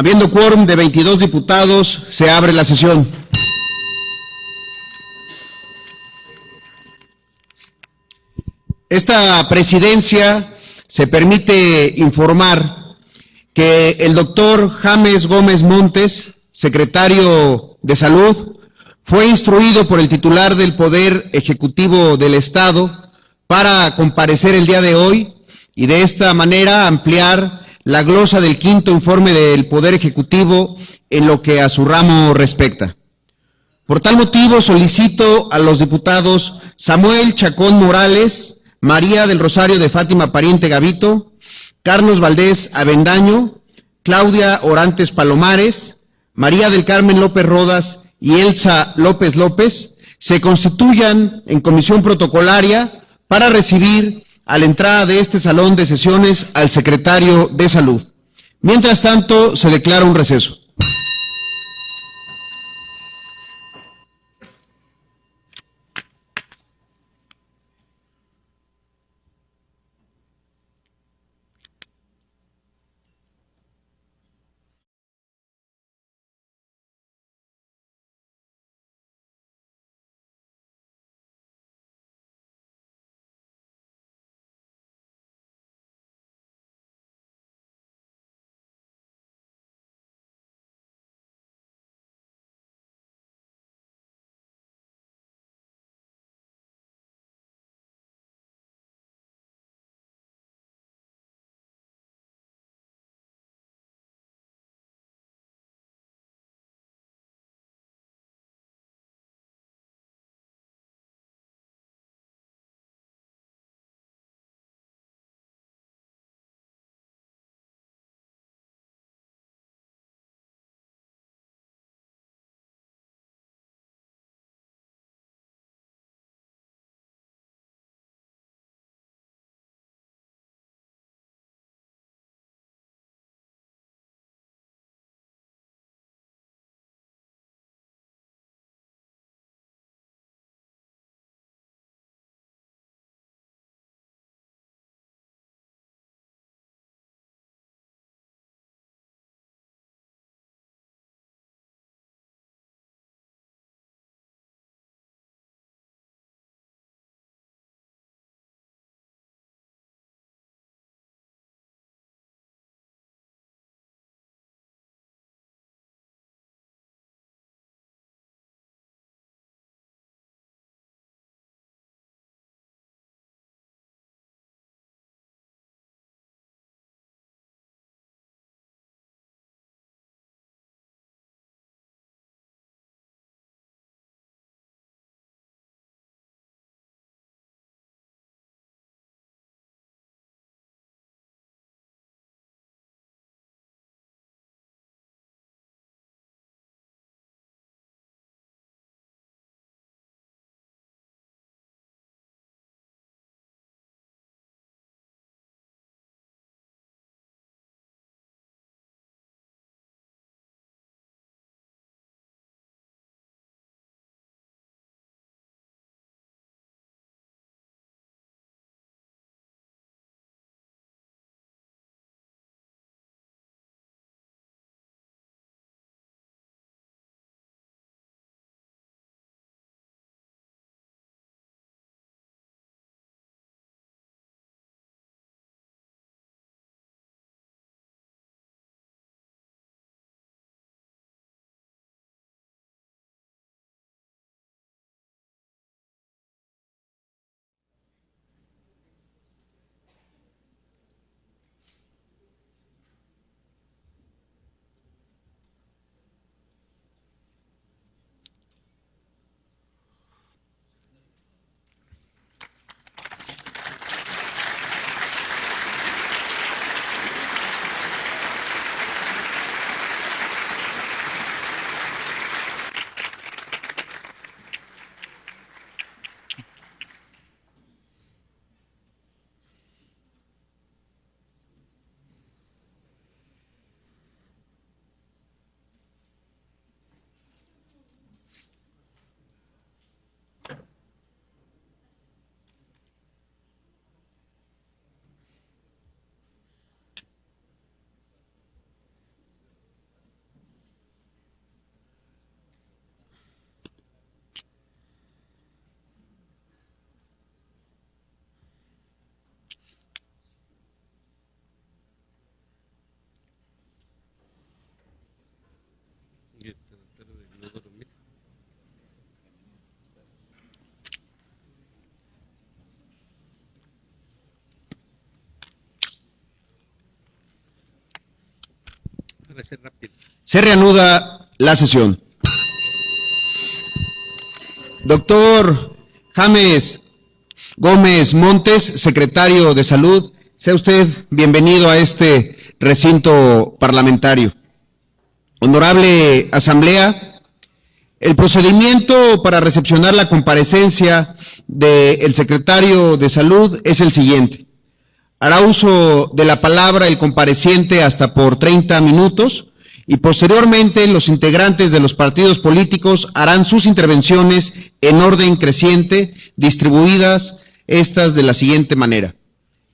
Habiendo quórum de 22 diputados, se abre la sesión. Esta presidencia se permite informar que el doctor James Gómez Montes, secretario de Salud, fue instruido por el titular del Poder Ejecutivo del Estado para comparecer el día de hoy y de esta manera ampliar la glosa del quinto informe del Poder Ejecutivo en lo que a su ramo respecta. Por tal motivo solicito a los diputados Samuel Chacón Morales, María del Rosario de Fátima Pariente Gavito, Carlos Valdés Avendaño, Claudia Orantes Palomares, María del Carmen López Rodas y Elsa López López se constituyan en comisión protocolaria para recibir a la entrada de este salón de sesiones al secretario de Salud. Mientras tanto, se declara un receso. Se reanuda la sesión. Doctor James Gómez Montes, secretario de Salud, sea usted bienvenido a este recinto parlamentario. Honorable Asamblea, el procedimiento para recepcionar la comparecencia del secretario de Salud es el siguiente. Hará uso de la palabra el compareciente hasta por 30 minutos y posteriormente los integrantes de los partidos políticos harán sus intervenciones en orden creciente, distribuidas estas de la siguiente manera.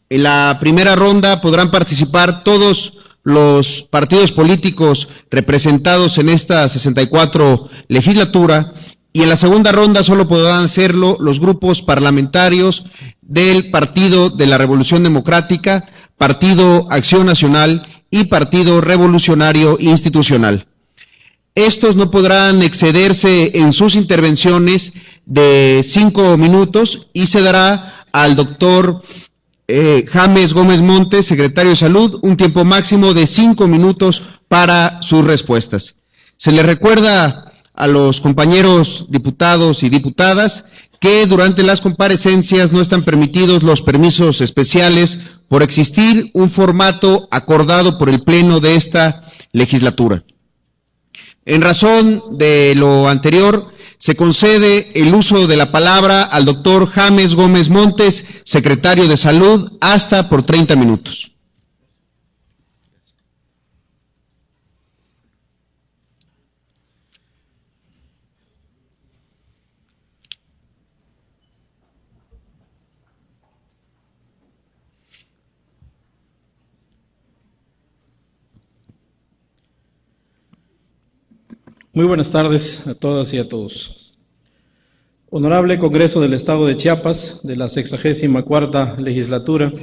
En la primera ronda podrán participar todos los partidos políticos representados en esta 64 legislatura, y en la segunda ronda solo podrán hacerlo los grupos parlamentarios del Partido de la Revolución Democrática, Partido Acción Nacional y Partido Revolucionario Institucional. Estos no podrán excederse en sus intervenciones de 5 minutos y se dará al doctor James Gómez Montes, secretario de Salud, un tiempo máximo de 5 minutos para sus respuestas. Se les recuerda a los compañeros diputados y diputadas que durante las comparecencias no están permitidos los permisos especiales por existir un formato acordado por el Pleno de esta legislatura. En razón de lo anterior, se concede el uso de la palabra al doctor James Gómez Montes, secretario de Salud, hasta por 30 minutos. Muy buenas tardes a todas y a todos. Honorable Congreso del Estado de Chiapas, de la 64ª Legislatura,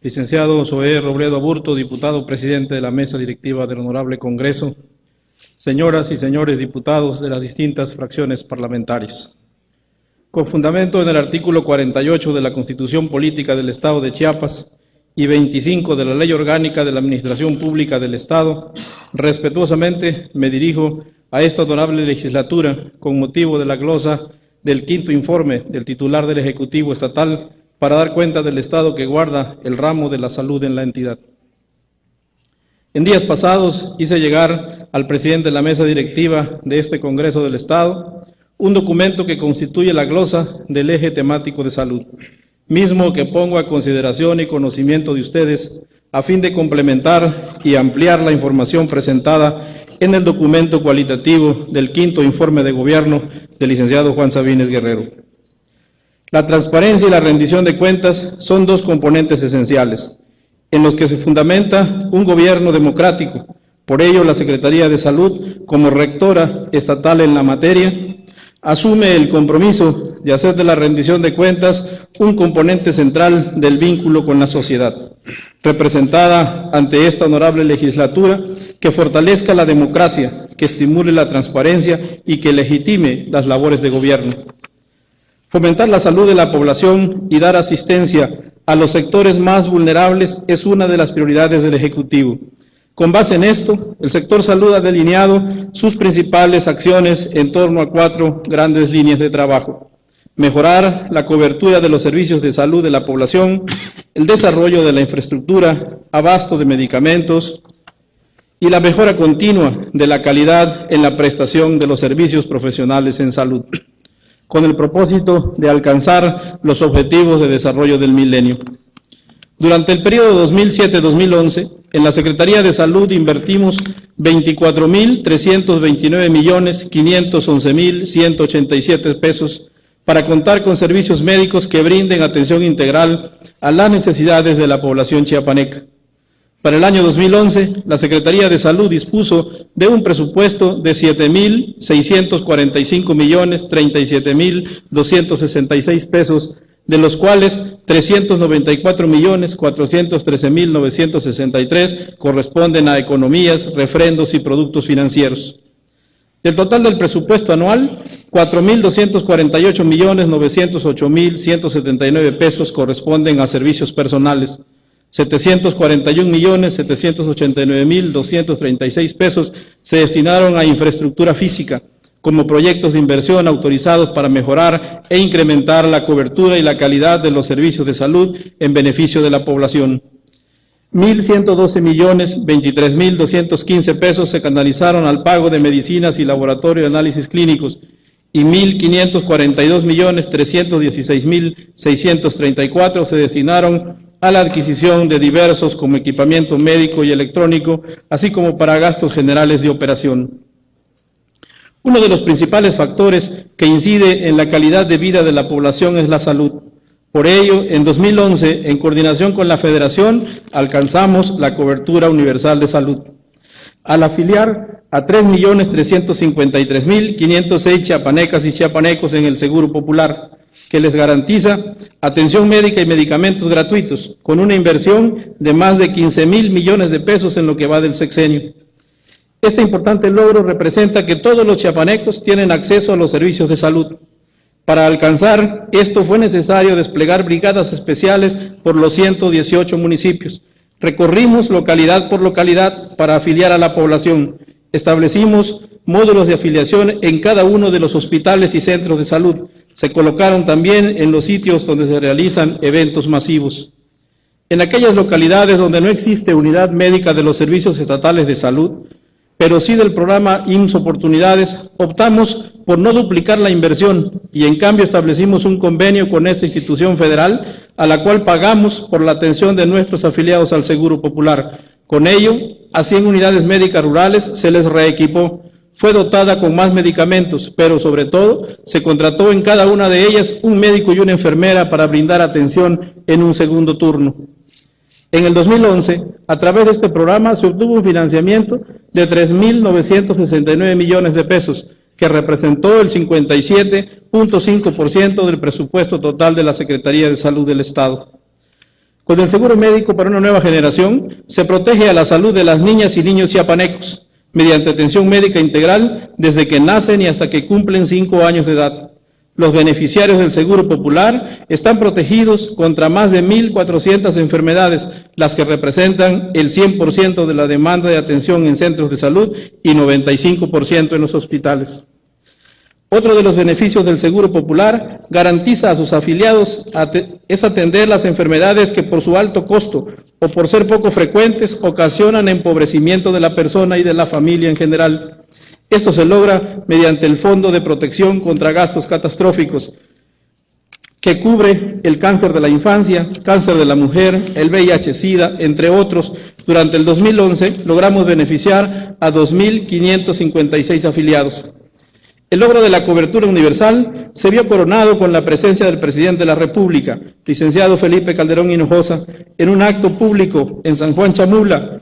licenciado Zoé Robledo Aburto, diputado presidente de la Mesa Directiva del Honorable Congreso, señoras y señores diputados de las distintas fracciones parlamentarias. Con fundamento en el artículo 48 de la Constitución Política del Estado de Chiapas y 25 de la Ley Orgánica de la Administración Pública del Estado, respetuosamente me dirijo a esta honorable legislatura con motivo de la glosa del quinto informe del titular del Ejecutivo Estatal para dar cuenta del estado que guarda el ramo de la salud en la entidad. En días pasados hice llegar al presidente de la mesa directiva de este Congreso del Estado un documento que constituye la glosa del eje temático de salud, mismo que pongo a consideración y conocimiento de ustedes a fin de complementar y ampliar la información presentada en el documento cualitativo del quinto informe de gobierno del licenciado Juan Sabines Guerrero. La transparencia y la rendición de cuentas son dos componentes esenciales, en los que se fundamenta un gobierno democrático. Por ello, la Secretaría de Salud, como rectora estatal en la materia, asume el compromiso de hacer de la rendición de cuentas un componente central del vínculo con la sociedad, representada ante esta honorable legislatura, que fortalezca la democracia, que estimule la transparencia y que legitime las labores de gobierno. Fomentar la salud de la población y dar asistencia a los sectores más vulnerables es una de las prioridades del Ejecutivo. Con base en esto, el sector salud ha delineado sus principales acciones en torno a 4 grandes líneas de trabajo: mejorar la cobertura de los servicios de salud de la población, el desarrollo de la infraestructura, abasto de medicamentos y la mejora continua de la calidad en la prestación de los servicios profesionales en salud, con el propósito de alcanzar los objetivos de desarrollo del milenio. Durante el periodo 2007-2011, en la Secretaría de Salud invertimos 24.329.511.187 pesos para contar con servicios médicos que brinden atención integral a las necesidades de la población chiapaneca. Para el año 2011, la Secretaría de Salud dispuso de un presupuesto de 7.645.037.266 pesos, de los cuales 394.413.963 corresponden a economías, refrendos y productos financieros. Del total del presupuesto anual, 4.248.908.179 pesos corresponden a servicios personales, 741.789.236 pesos se destinaron a infraestructura física, como proyectos de inversión autorizados para mejorar e incrementar la cobertura y la calidad de los servicios de salud en beneficio de la población. 1.112.023.215 pesos se canalizaron al pago de medicinas y laboratorio de análisis clínicos y 1.542.316.634 se destinaron a la adquisición de diversos como equipamiento médico y electrónico, así como para gastos generales de operación. Uno de los principales factores que incide en la calidad de vida de la población es la salud. Por ello, en 2011, en coordinación con la Federación, alcanzamos la cobertura universal de salud. Al afiliar a 3.353.506 chiapanecas y chiapanecos en el Seguro Popular, que les garantiza atención médica y medicamentos gratuitos, con una inversión de más de 15.000 millones de pesos en lo que va del sexenio. Este importante logro representa que todos los chiapanecos tienen acceso a los servicios de salud. Para alcanzar esto fue necesario desplegar brigadas especiales por los 118 municipios. Recorrimos localidad por localidad para afiliar a la población. Establecimos módulos de afiliación en cada uno de los hospitales y centros de salud. Se colocaron también en los sitios donde se realizan eventos masivos. En aquellas localidades donde no existe unidad médica de los servicios estatales de salud, pero sí del programa IMSS Oportunidades, optamos por no duplicar la inversión y en cambio establecimos un convenio con esta institución federal a la cual pagamos por la atención de nuestros afiliados al Seguro Popular. Con ello, a 100 unidades médicas rurales se les reequipó, fue dotada con más medicamentos, pero sobre todo se contrató en cada una de ellas un médico y una enfermera para brindar atención en un segundo turno. En el 2011, a través de este programa, se obtuvo un financiamiento de 3.969 millones de pesos, que representó el 57.5% del presupuesto total de la Secretaría de Salud del Estado. Con el seguro médico para una nueva generación, se protege a la salud de las niñas y niños chiapanecos, mediante atención médica integral desde que nacen y hasta que cumplen 5 años de edad. Los beneficiarios del Seguro Popular están protegidos contra más de 1.400 enfermedades, las que representan el 100% de la demanda de atención en centros de salud y 95% en los hospitales. Otro de los beneficios del Seguro Popular garantiza a sus afiliados es atender las enfermedades que por su alto costo o por ser poco frecuentes ocasionan empobrecimiento de la persona y de la familia en general. Esto se logra mediante el Fondo de Protección contra Gastos Catastróficos, que cubre el cáncer de la infancia, cáncer de la mujer, el VIH-Sida, entre otros. Durante el 2011 logramos beneficiar a 2.556 afiliados. El logro de la cobertura universal se vio coronado con la presencia del presidente de la República, licenciado Felipe Calderón Hinojosa, en un acto público en San Juan Chamula,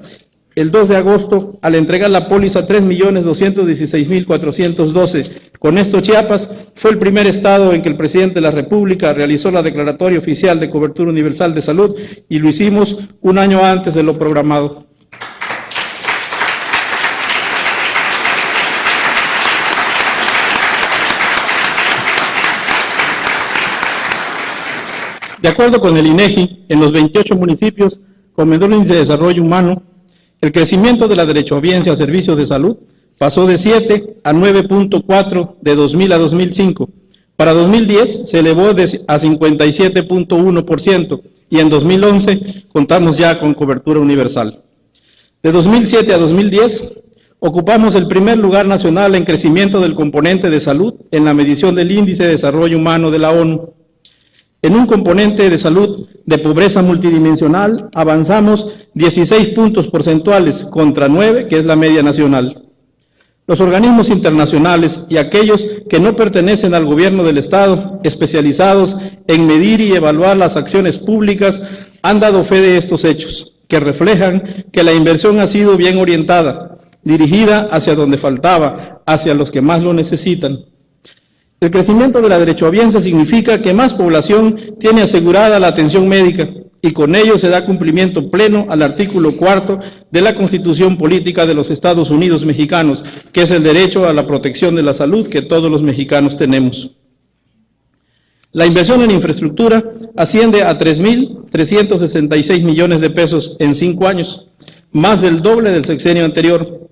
el 2 de agosto, al entregar la póliza 3.216.412. Con esto, Chiapas fue el primer estado en que el presidente de la República realizó la declaratoria oficial de cobertura universal de salud y lo hicimos un año antes de lo programado. De acuerdo con el INEGI, en los 28 municipios con menor índice de desarrollo humano, el crecimiento de la derechohabiencia a servicios de salud pasó de 7 a 9.4 de 2000 a 2005. Para 2010 se elevó a 57.1% y en 2011 contamos ya con cobertura universal. De 2007 a 2010 ocupamos el primer lugar nacional en crecimiento del componente de salud en la medición del Índice de Desarrollo Humano de la ONU. En un componente de salud de pobreza multidimensional avanzamos 16 puntos porcentuales contra 9, que es la media nacional. Los organismos internacionales y aquellos que no pertenecen al gobierno del Estado, especializados en medir y evaluar las acciones públicas, han dado fe de estos hechos, que reflejan que la inversión ha sido bien orientada, dirigida hacia donde faltaba, hacia los que más lo necesitan. El crecimiento de la derechohabiencia significa que más población tiene asegurada la atención médica y con ello se da cumplimiento pleno al artículo 4 de la Constitución Política de los Estados Unidos Mexicanos, que es el derecho a la protección de la salud que todos los mexicanos tenemos. La inversión en infraestructura asciende a 3.000 366 millones de pesos en 5 años, más del doble del sexenio anterior.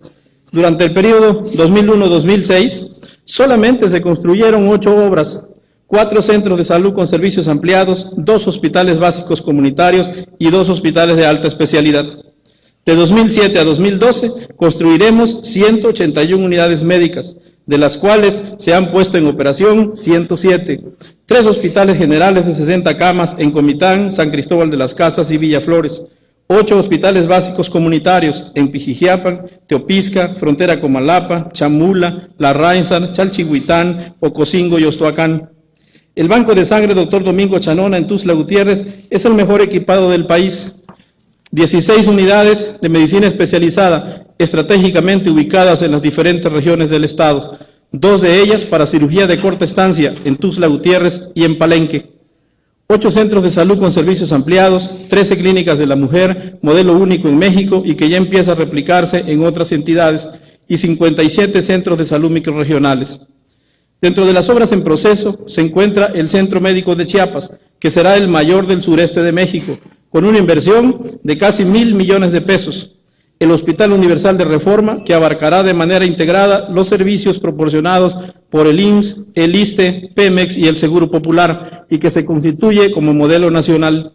Durante el periodo 2001-2006, solamente se construyeron 8 obras, 4 centros de salud con servicios ampliados, 2 hospitales básicos comunitarios y 2 hospitales de alta especialidad. De 2007 a 2012 construiremos 181 unidades médicas, de las cuales se han puesto en operación 107, 3 hospitales generales de 60 camas en Comitán, San Cristóbal de las Casas y Villaflores, 8 hospitales básicos comunitarios en Pijijiapan, Teopisca, Frontera Comalapa, Chamula, La Rainzar, Chalchihuitán, Ocosingo y Ostoacán. El Banco de Sangre Dr. Domingo Chanona en Tuxtla Gutiérrez es el mejor equipado del país. 16 unidades de medicina especializada estratégicamente ubicadas en las diferentes regiones del estado, 2 de ellas para cirugía de corta estancia en Tuxtla Gutiérrez y en Palenque. 8 centros de salud con servicios ampliados, 13 clínicas de la mujer, modelo único en México y que ya empieza a replicarse en otras entidades, y 57 centros de salud microrregionales. Dentro de las obras en proceso se encuentra el Centro Médico de Chiapas, que será el mayor del sureste de México, con una inversión de casi 1,000 millones de pesos. El Hospital Universal de Reforma, que abarcará de manera integrada los servicios proporcionados por el IMSS, el ISSSTE, Pemex y el Seguro Popular, y que se constituye como modelo nacional.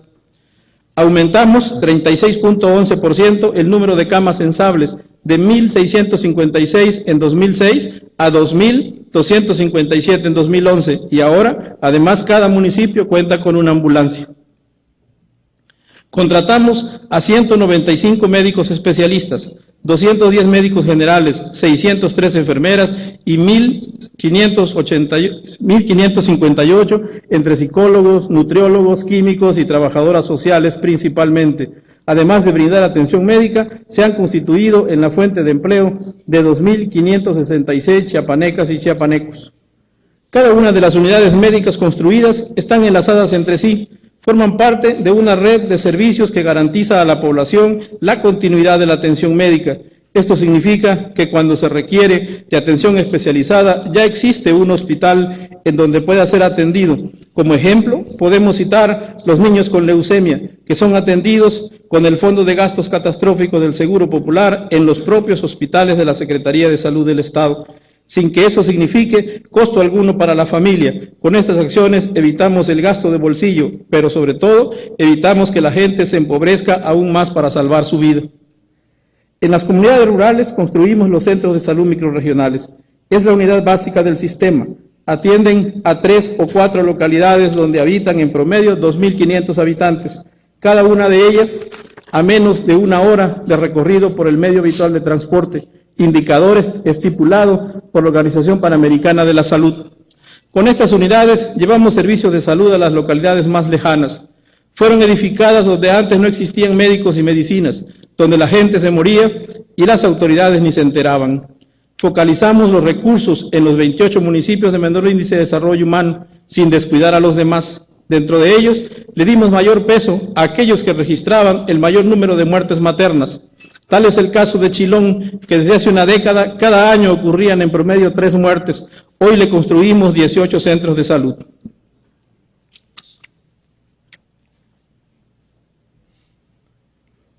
Aumentamos 36.11% el número de camas sensables, de 1,656 en 2006 a 2,257 en 2011, y ahora, además, cada municipio cuenta con una ambulancia. Contratamos a 195 médicos especialistas, 210 médicos generales, 603 enfermeras y 1,558 entre psicólogos, nutriólogos, químicos y trabajadoras sociales principalmente. Además de brindar atención médica, se han constituido en la fuente de empleo de 2,566 chiapanecas y chiapanecos. Cada una de las unidades médicas construidas están enlazadas entre sí, forman parte de una red de servicios que garantiza a la población la continuidad de la atención médica. Esto significa que cuando se requiere de atención especializada, ya existe un hospital en donde pueda ser atendido. Como ejemplo, podemos citar los niños con leucemia, que son atendidos con el Fondo de Gastos Catastróficos del Seguro Popular en los propios hospitales de la Secretaría de Salud del Estado, sin que eso signifique costo alguno para la familia. Con estas acciones evitamos el gasto de bolsillo, pero sobre todo evitamos que la gente se empobrezca aún más para salvar su vida. En las comunidades rurales construimos los centros de salud microrregionales. Es la unidad básica del sistema. Atienden a 3 o 4 localidades donde habitan en promedio 2,500 habitantes, cada una de ellas a menos de 1 hora de recorrido por el medio habitual de transporte, indicador estipulado por la Organización Panamericana de la Salud. Con estas unidades llevamos servicios de salud a las localidades más lejanas. Fueron edificadas donde antes no existían médicos y medicinas, donde la gente se moría y las autoridades ni se enteraban. Focalizamos los recursos en los 28 municipios de menor índice de desarrollo humano, sin descuidar a los demás. Dentro de ellos, le dimos mayor peso a aquellos que registraban el mayor número de muertes maternas. Tal es el caso de Chilón, que desde hace una década, cada año ocurrían en promedio 3 muertes. Hoy le construimos 18 centros de salud.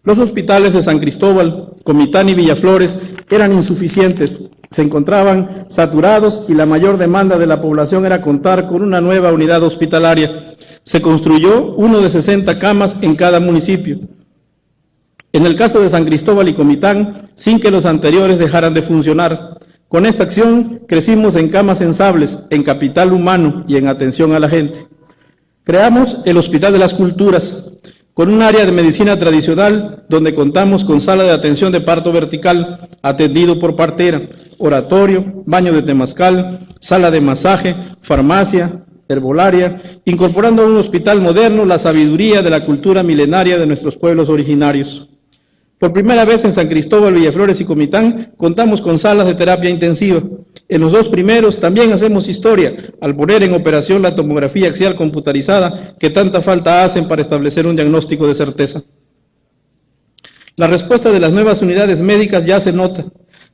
Los hospitales de San Cristóbal, Comitán y Villaflores eran insuficientes, se encontraban saturados y la mayor demanda de la población era contar con una nueva unidad hospitalaria. Se construyó uno de 60 camas en cada municipio. En el caso de San Cristóbal y Comitán, sin que los anteriores dejaran de funcionar. Con esta acción crecimos en camas sensables, en capital humano y en atención a la gente. Creamos el Hospital de las Culturas, con un área de medicina tradicional donde contamos con sala de atención de parto vertical, atendido por partera, oratorio, baño de temazcal, sala de masaje, farmacia, herbolaria, incorporando a un hospital moderno la sabiduría de la cultura milenaria de nuestros pueblos originarios. Por primera vez en San Cristóbal, Villaflores y Comitán contamos con salas de terapia intensiva. En los 2 primeros también hacemos historia al poner en operación la tomografía axial computarizada que tanta falta hacen para establecer un diagnóstico de certeza. La respuesta de las nuevas unidades médicas ya se nota.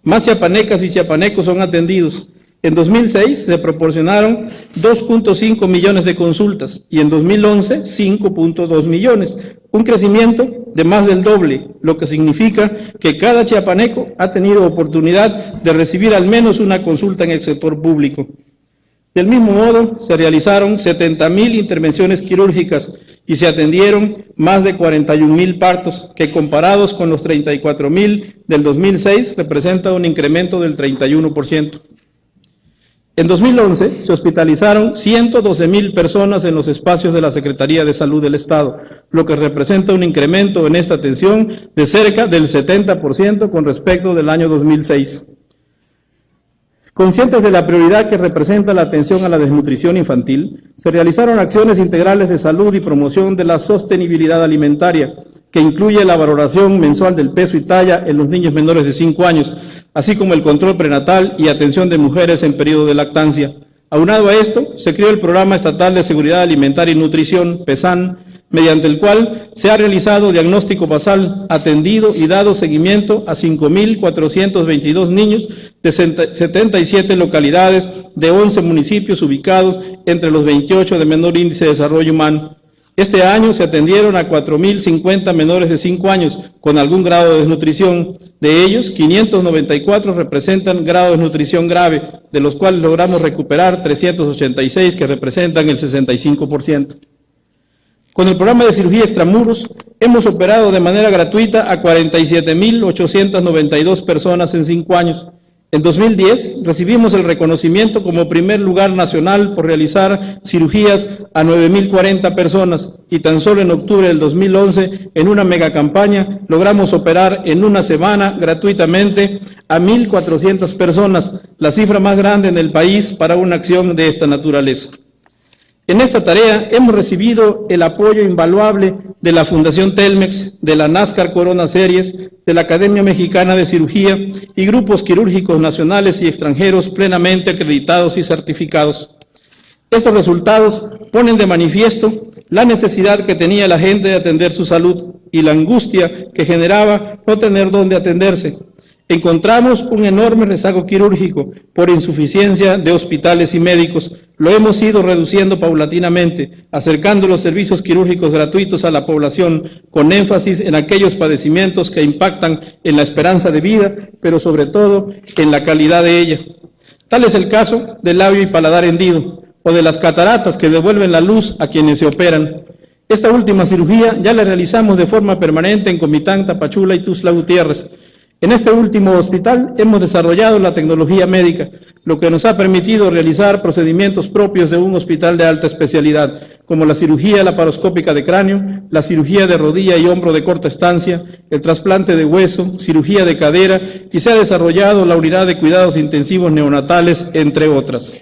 Más chiapanecas y chiapanecos son atendidos. En 2006 se proporcionaron 2.5 millones de consultas y en 2011 5.2 millones, un crecimiento de más del doble, lo que significa que cada chiapaneco ha tenido oportunidad de recibir al menos una consulta en el sector público. Del mismo modo, se realizaron 70.000 intervenciones quirúrgicas y se atendieron más de 41.000 partos, que comparados con los 34.000 del 2006 representa un incremento del 31%. En 2011 se hospitalizaron 112.000 personas en los espacios de la Secretaría de Salud del Estado, lo que representa un incremento en esta atención de cerca del 70% con respecto del año 2006. Conscientes de la prioridad que representa la atención a la desnutrición infantil, se realizaron acciones integrales de salud y promoción de la sostenibilidad alimentaria, que incluye la valoración mensual del peso y talla en los niños menores de 5 años, así como el control prenatal y atención de mujeres en periodo de lactancia. Aunado a esto, se creó el Programa Estatal de Seguridad Alimentaria y Nutrición, PESAN, mediante el cual se ha realizado diagnóstico basal, atendido y dado seguimiento a 5.422 niños de 77 localidades de 11 municipios ubicados entre los 28 de menor índice de desarrollo humano. Este año se atendieron a 4.050 menores de 5 años con algún grado de desnutrición. De ellos, 594 representan grado de desnutrición grave, de los cuales logramos recuperar 386 que representan el 65%. Con el programa de cirugía extramuros, hemos operado de manera gratuita a 47.892 personas en 5 años. En 2010 recibimos el reconocimiento como primer lugar nacional por realizar cirugías a 9.040 personas y tan solo en octubre del 2011, en una megacampaña, logramos operar en una semana gratuitamente a 1.400 personas, la cifra más grande en el país para una acción de esta naturaleza. En esta tarea hemos recibido el apoyo invaluable de la Fundación Telmex, de la NASCAR Corona Series, de la Academia Mexicana de Cirugía y grupos quirúrgicos nacionales y extranjeros plenamente acreditados y certificados. Estos resultados ponen de manifiesto la necesidad que tenía la gente de atender su salud y la angustia que generaba no tener dónde atenderse. Encontramos un enorme rezago quirúrgico por insuficiencia de hospitales y médicos. Lo hemos ido reduciendo paulatinamente, acercando los servicios quirúrgicos gratuitos a la población, con énfasis en aquellos padecimientos que impactan en la esperanza de vida, pero sobre todo en la calidad de ella. Tal es el caso del labio y paladar hendido, o de las cataratas que devuelven la luz a quienes se operan. Esta última cirugía ya la realizamos de forma permanente en Comitán, Tapachula y Tuxtla Gutiérrez. En este último hospital hemos desarrollado la tecnología médica, lo que nos ha permitido realizar procedimientos propios de un hospital de alta especialidad, como la cirugía laparoscópica de cráneo, la cirugía de rodilla y hombro de corta estancia, el trasplante de hueso, cirugía de cadera, y se ha desarrollado la unidad de cuidados intensivos neonatales, entre otras.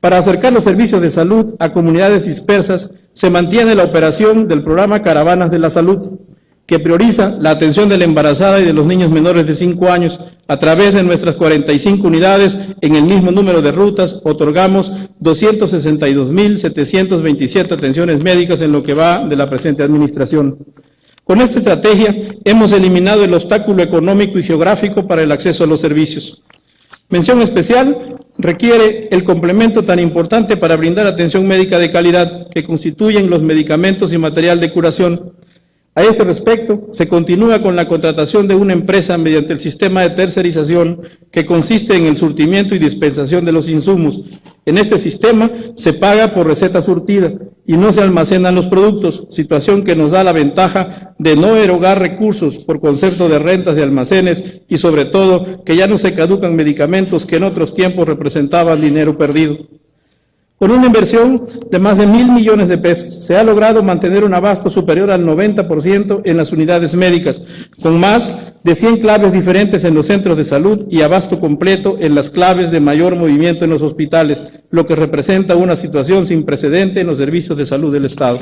Para acercar los servicios de salud a comunidades dispersas, se mantiene la operación del programa Caravanas de la Salud, que prioriza la atención de la embarazada y de los niños menores de 5 años. A través de nuestras 45 unidades, en el mismo número de rutas, otorgamos 262.727 atenciones médicas en lo que va de la presente administración. Con esta estrategia, hemos eliminado el obstáculo económico y geográfico para el acceso a los servicios. Mención especial requiere el complemento tan importante para brindar atención médica de calidad, que constituyen los medicamentos y material de curación. A este respecto, se continúa con la contratación de una empresa mediante el sistema de tercerización que consiste en el surtimiento y dispensación de los insumos. En este sistema se paga por receta surtida y no se almacenan los productos, situación que nos da la ventaja de no erogar recursos por concepto de rentas de almacenes y sobre todo que ya no se caducan medicamentos que en otros tiempos representaban dinero perdido. Con una inversión de más de 1.000 millones de pesos, se ha logrado mantener un abasto superior al 90% en las unidades médicas, con más de 100 claves diferentes en los centros de salud y abasto completo en las claves de mayor movimiento en los hospitales, lo que representa una situación sin precedente en los servicios de salud del Estado.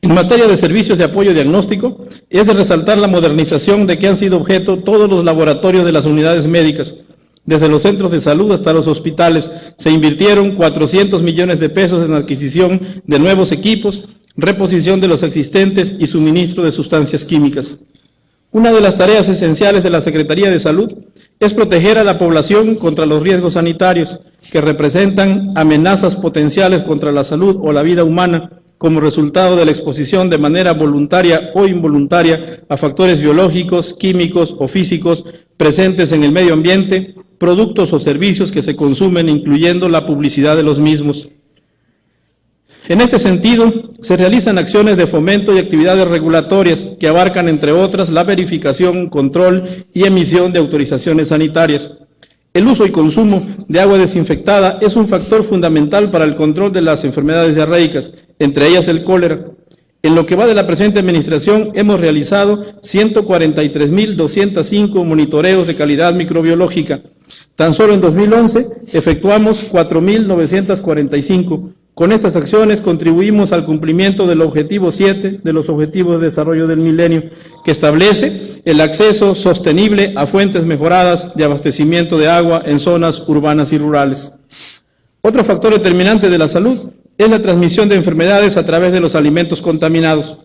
En materia de servicios de apoyo diagnóstico, es de resaltar la modernización de que han sido objeto todos los laboratorios de las unidades médicas. Desde los centros de salud hasta los hospitales, se invirtieron 400 millones de pesos en adquisición de nuevos equipos, reposición de los existentes y suministro de sustancias químicas. Una de las tareas esenciales de la Secretaría de Salud es proteger a la población contra los riesgos sanitarios que representan amenazas potenciales contra la salud o la vida humana como resultado de la exposición de manera voluntaria o involuntaria a factores biológicos, químicos o físicos presentes en el medio ambiente, productos o servicios que se consumen, incluyendo la publicidad de los mismos. En este sentido, se realizan acciones de fomento y actividades regulatorias que abarcan, entre otras, la verificación, control y emisión de autorizaciones sanitarias. El uso y consumo de agua desinfectada es un factor fundamental para el control de las enfermedades diarreicas, entre ellas el cólera. En lo que va de la presente administración, hemos realizado 143.205 monitoreos de calidad microbiológica. Tan solo en 2011 efectuamos 4.945. Con estas acciones contribuimos al cumplimiento del objetivo 7 de los Objetivos de Desarrollo del Milenio, que establece el acceso sostenible a fuentes mejoradas de abastecimiento de agua en zonas urbanas y rurales. Otro factor determinante de la salud es la transmisión de enfermedades a través de los alimentos contaminados.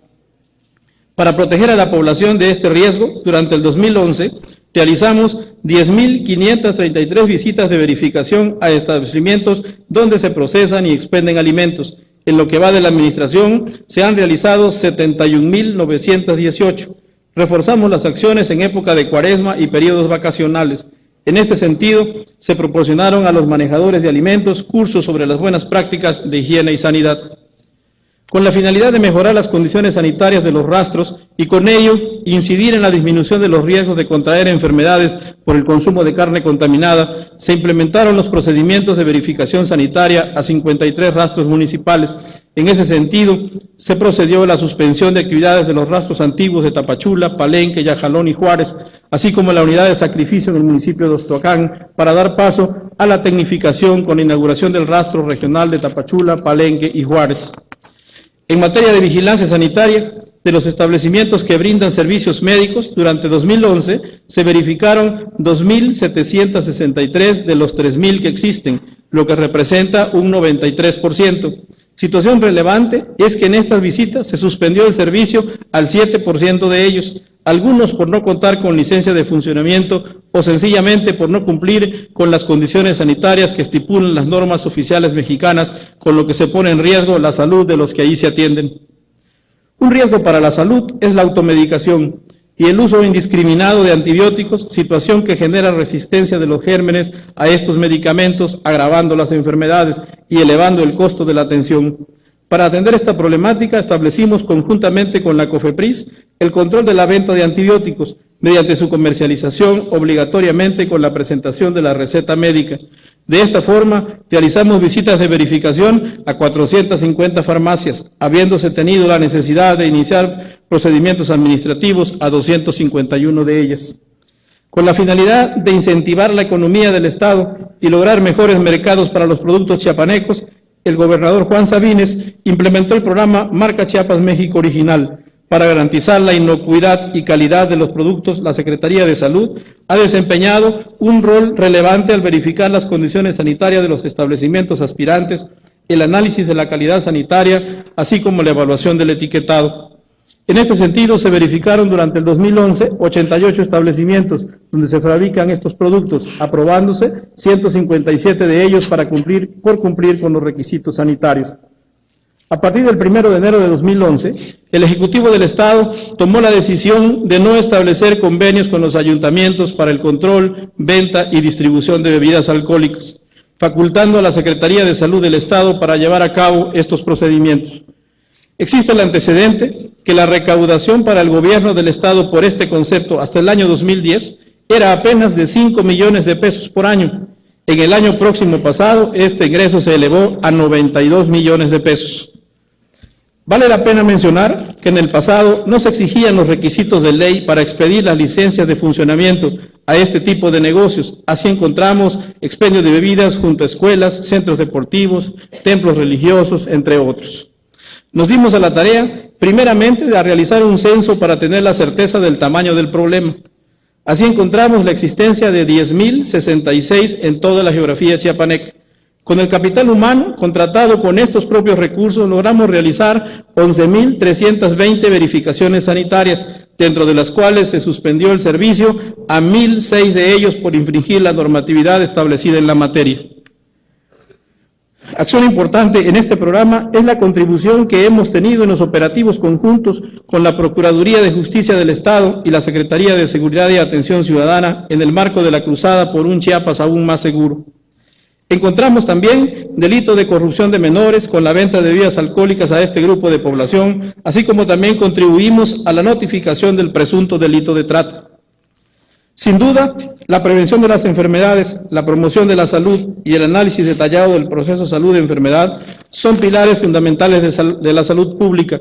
Para proteger a la población de este riesgo, durante el 2011 realizamos 10.533 visitas de verificación a establecimientos donde se procesan y expenden alimentos. En lo que va de la administración, se han realizado 71.918. Reforzamos las acciones en época de cuaresma y periodos vacacionales. En este sentido, se proporcionaron a los manejadores de alimentos cursos sobre las buenas prácticas de higiene y sanidad. Con la finalidad de mejorar las condiciones sanitarias de los rastros y con ello incidir en la disminución de los riesgos de contraer enfermedades por el consumo de carne contaminada, se implementaron los procedimientos de verificación sanitaria a 53 rastros municipales. En ese sentido, se procedió a la suspensión de actividades de los rastros antiguos de Tapachula, Palenque, Yajalón y Juárez, así como la unidad de sacrificio en el municipio de Ostoacán, para dar paso a la tecnificación con la inauguración del rastro regional de Tapachula, Palenque y Juárez. En materia de vigilancia sanitaria de los establecimientos que brindan servicios médicos, durante 2011 se verificaron 2.763 de los 3.000 que existen, lo que representa un 93%. Situación relevante es que en estas visitas se suspendió el servicio al 7% de ellos, algunos por no contar con licencia de funcionamiento o sencillamente por no cumplir con las condiciones sanitarias que estipulan las normas oficiales mexicanas, con lo que se pone en riesgo la salud de los que allí se atienden. Un riesgo para la salud es la automedicación y el uso indiscriminado de antibióticos, situación que genera resistencia de los gérmenes a estos medicamentos, agravando las enfermedades y elevando el costo de la atención. Para atender esta problemática, establecimos conjuntamente con la COFEPRIS el control de la venta de antibióticos mediante su comercialización obligatoriamente con la presentación de la receta médica. De esta forma, realizamos visitas de verificación a 450 farmacias, habiéndose tenido la necesidad de iniciar procedimientos administrativos a 251 de ellas. Con la finalidad de incentivar la economía del Estado y lograr mejores mercados para los productos chiapanecos, el gobernador Juan Sabines implementó el programa Marca Chiapas México Original. Para garantizar la inocuidad y calidad de los productos, la Secretaría de Salud ha desempeñado un rol relevante al verificar las condiciones sanitarias de los establecimientos aspirantes, el análisis de la calidad sanitaria, así como la evaluación del etiquetado. En este sentido, se verificaron durante el 2011 88 establecimientos donde se fabrican estos productos, aprobándose 157 de ellos por cumplir con los requisitos sanitarios. A partir del 1 de enero de 2011, el Ejecutivo del Estado tomó la decisión de no establecer convenios con los ayuntamientos para el control, venta y distribución de bebidas alcohólicas, facultando a la Secretaría de Salud del Estado para llevar a cabo estos procedimientos. Existe el antecedente que la recaudación para el gobierno del Estado por este concepto hasta el año 2010 era apenas de 5 millones de pesos por año. En el año próximo pasado, este ingreso se elevó a 92 millones de pesos. Vale la pena mencionar que en el pasado no se exigían los requisitos de ley para expedir las licencias de funcionamiento a este tipo de negocios. Así encontramos expendio de bebidas junto a escuelas, centros deportivos, templos religiosos, entre otros. Nos dimos a la tarea, primeramente, de realizar un censo para tener la certeza del tamaño del problema. Así encontramos la existencia de 10.066 en toda la geografía chiapaneca. Con el capital humano contratado con estos propios recursos logramos realizar 11.320 verificaciones sanitarias, dentro de las cuales se suspendió el servicio a 1.006 de ellos por infringir la normatividad establecida en la materia. Acción importante en este programa es la contribución que hemos tenido en los operativos conjuntos con la Procuraduría de Justicia del Estado y la Secretaría de Seguridad y Atención Ciudadana en el marco de la cruzada por un Chiapas aún más seguro. Encontramos también delito de corrupción de menores con la venta de bebidas alcohólicas a este grupo de población, así como también contribuimos a la notificación del presunto delito de trata. Sin duda, la prevención de las enfermedades, la promoción de la salud y el análisis detallado del proceso salud-enfermedad son pilares fundamentales de la salud pública,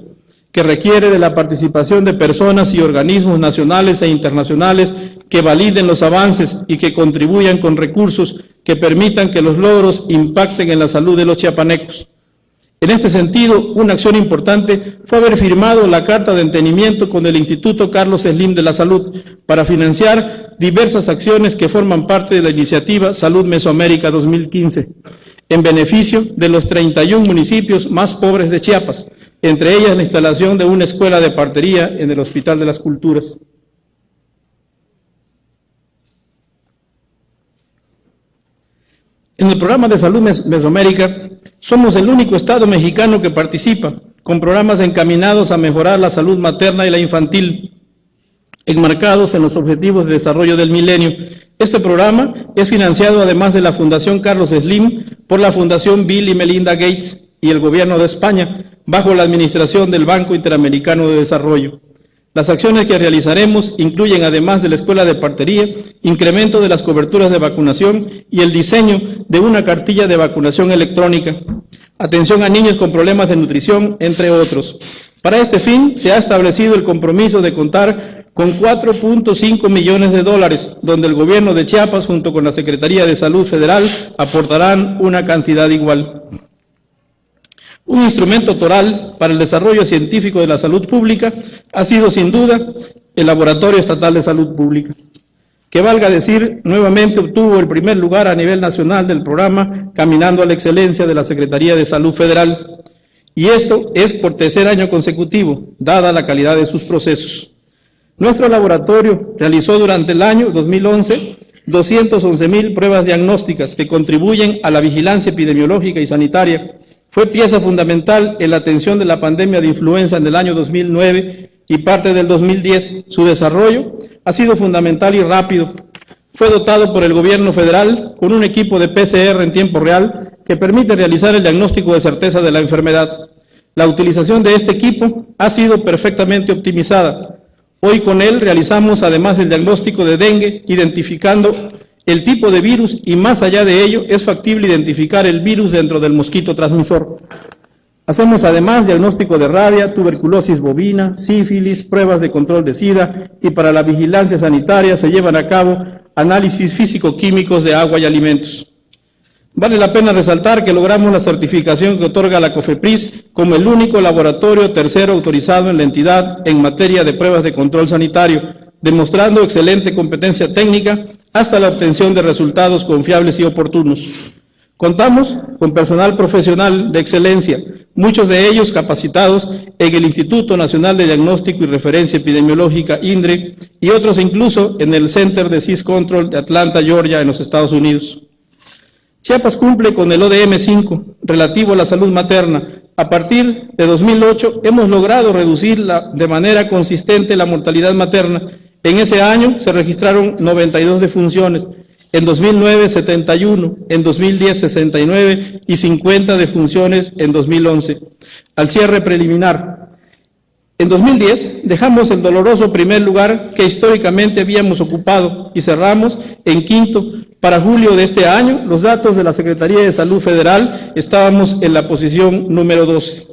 que requiere de la participación de personas y organismos nacionales e internacionales que validen los avances y que contribuyan con recursos que permitan que los logros impacten en la salud de los chiapanecos. En este sentido, una acción importante fue haber firmado la Carta de Entendimiento con el Instituto Carlos Slim de la Salud para financiar diversas acciones que forman parte de la iniciativa Salud Mesoamérica 2015, en beneficio de los 31 municipios más pobres de Chiapas, entre ellas la instalación de una escuela de partería en el Hospital de las Culturas. En el programa de Salud Mesoamérica, somos el único estado mexicano que participa, con programas encaminados a mejorar la salud materna y la infantil, enmarcados en los Objetivos de Desarrollo del Milenio. Este programa es financiado, además de la Fundación Carlos Slim, por la Fundación Bill y Melinda Gates y el Gobierno de España, bajo la administración del Banco Interamericano de Desarrollo. Las acciones que realizaremos incluyen, además de la escuela de partería, incremento de las coberturas de vacunación y el diseño de una cartilla de vacunación electrónica, atención a niños con problemas de nutrición, entre otros. Para este fin, se ha establecido el compromiso de contar con $4.5 millones, donde el gobierno de Chiapas, junto con la Secretaría de Salud Federal, aportarán una cantidad igual. Un instrumento toral para el desarrollo científico de la salud pública ha sido, sin duda, el Laboratorio Estatal de Salud Pública, que, valga decir, nuevamente obtuvo el primer lugar a nivel nacional del programa Caminando a la Excelencia de la Secretaría de Salud Federal, y esto es por tercer año consecutivo, dada la calidad de sus procesos. Nuestro laboratorio realizó durante el año 2011 211,000 pruebas diagnósticas que contribuyen a la vigilancia epidemiológica y sanitaria. Fue pieza fundamental en la atención de la pandemia de influenza en el año 2009 y parte del 2010. Su desarrollo ha sido fundamental y rápido. Fue dotado por el gobierno federal con un equipo de PCR en tiempo real que permite realizar el diagnóstico de certeza de la enfermedad. La utilización de este equipo ha sido perfectamente optimizada. Hoy con él realizamos, además del diagnóstico de dengue, identificando el tipo de virus, y más allá de ello es factible identificar el virus dentro del mosquito transmisor. Hacemos además diagnóstico de rabia, tuberculosis bovina, sífilis, pruebas de control de SIDA, y para la vigilancia sanitaria se llevan a cabo análisis físico-químicos de agua y alimentos. Vale la pena resaltar que logramos la certificación que otorga la COFEPRIS como el único laboratorio tercero autorizado en la entidad en materia de pruebas de control sanitario, demostrando excelente competencia técnica hasta la obtención de resultados confiables y oportunos. Contamos con personal profesional de excelencia, muchos de ellos capacitados en el Instituto Nacional de Diagnóstico y Referencia Epidemiológica, INDRE, y otros incluso en el Center de Disease Control de Atlanta, Georgia, en los Estados Unidos. Chiapas cumple con el ODM 5, relativo a la salud materna. A partir de 2008 hemos logrado reducir de manera consistente la mortalidad materna. En ese año se registraron 92 defunciones, en 2009 71, en 2010 69 y 50 defunciones en 2011. Al cierre preliminar, en 2010 dejamos el doloroso primer lugar que históricamente habíamos ocupado y cerramos en quinto. Para julio de este año, los datos de la Secretaría de Salud Federal, estábamos en la posición número 12.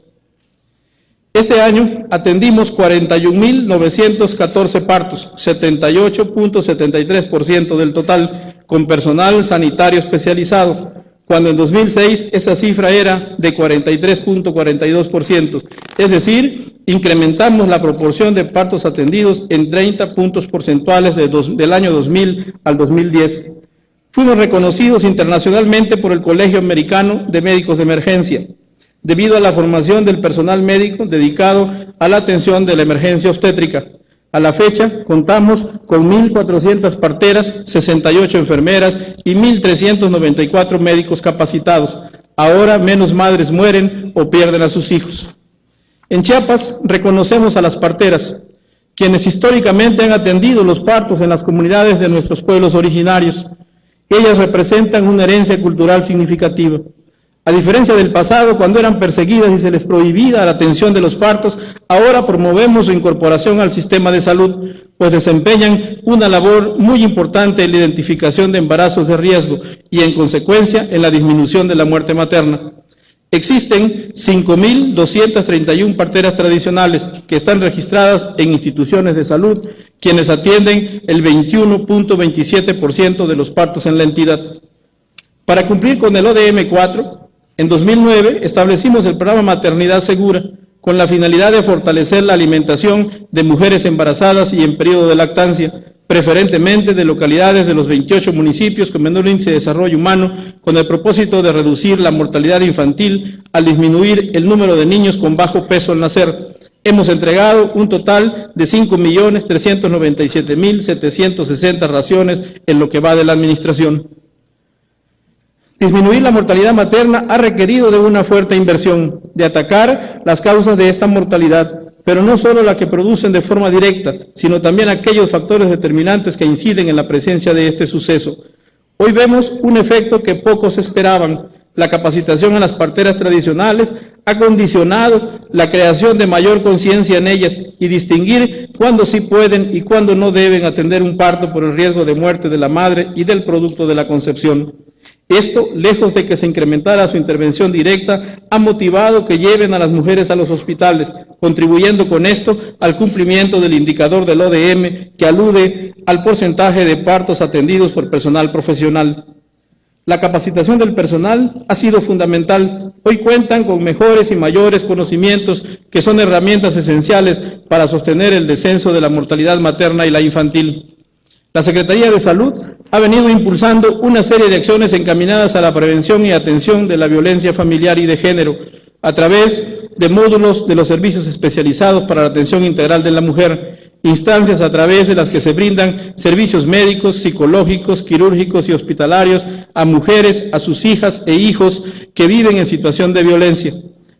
Este año atendimos 41.914 partos, 78.73% del total, con personal sanitario especializado, cuando en 2006 esa cifra era de 43.42%, es decir, incrementamos la proporción de partos atendidos en 30 puntos porcentuales del año 2000 al 2010. Fuimos reconocidos internacionalmente por el Colegio Americano de Médicos de Emergencia, debido a la formación del personal médico dedicado a la atención de la emergencia obstétrica. A la fecha, contamos con 1.400 parteras, 68 enfermeras y 1.394 médicos capacitados. Ahora menos madres mueren o pierden a sus hijos. En Chiapas reconocemos a las parteras, quienes históricamente han atendido los partos en las comunidades de nuestros pueblos originarios. Ellas representan una herencia cultural significativa. A diferencia del pasado, cuando eran perseguidas y se les prohibía la atención de los partos, ahora promovemos su incorporación al sistema de salud, pues desempeñan una labor muy importante en la identificación de embarazos de riesgo y, en consecuencia, en la disminución de la muerte materna. Existen 5.231 parteras tradicionales que están registradas en instituciones de salud, quienes atienden el 21.27% de los partos en la entidad. Para cumplir con el ODM 4, en 2009 establecimos el programa Maternidad Segura con la finalidad de fortalecer la alimentación de mujeres embarazadas y en periodo de lactancia, preferentemente de localidades de los 28 municipios con menor índice de desarrollo humano, con el propósito de reducir la mortalidad infantil al disminuir el número de niños con bajo peso al nacer. Hemos entregado un total de 5.397.760 raciones en lo que va de la administración. Disminuir la mortalidad materna ha requerido de una fuerte inversión, de atacar las causas de esta mortalidad, pero no solo la que producen de forma directa, sino también aquellos factores determinantes que inciden en la presencia de este suceso. Hoy vemos un efecto que pocos esperaban. La capacitación a las parteras tradicionales ha condicionado la creación de mayor conciencia en ellas y distinguir cuándo sí pueden y cuándo no deben atender un parto por el riesgo de muerte de la madre y del producto de la concepción. Esto, lejos de que se incrementara su intervención directa, ha motivado que lleven a las mujeres a los hospitales, contribuyendo con esto al cumplimiento del indicador del ODM que alude al porcentaje de partos atendidos por personal profesional. La capacitación del personal ha sido fundamental. Hoy cuentan con mejores y mayores conocimientos que son herramientas esenciales para sostener el descenso de la mortalidad materna y la infantil. La Secretaría de Salud ha venido impulsando una serie de acciones encaminadas a la prevención y atención de la violencia familiar y de género, a través de módulos de los servicios especializados para la atención integral de la mujer, instancias a través de las que se brindan servicios médicos, psicológicos, quirúrgicos y hospitalarios a mujeres, a sus hijas e hijos que viven en situación de violencia.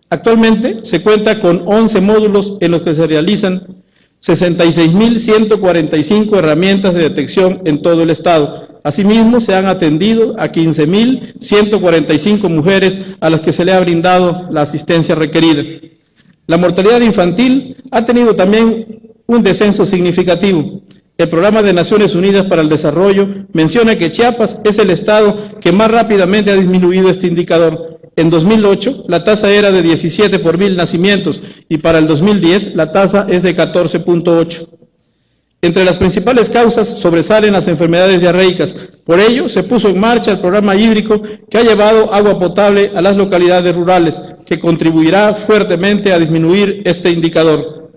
Actualmente se cuenta con 11 módulos en los que se realizan 66.145 herramientas de detección en todo el Estado. Asimismo, se han atendido a 15.145 mujeres a las que se le ha brindado la asistencia requerida. La mortalidad infantil ha tenido también un descenso significativo. El Programa de Naciones Unidas para el Desarrollo menciona que Chiapas es el estado que más rápidamente ha disminuido este indicador. En 2008, la tasa era de 17 por 1.000 nacimientos y para el 2010 la tasa es de 14.8. Entre las principales causas sobresalen las enfermedades diarreicas. Por ello, se puso en marcha el programa hídrico que ha llevado agua potable a las localidades rurales, que contribuirá fuertemente a disminuir este indicador.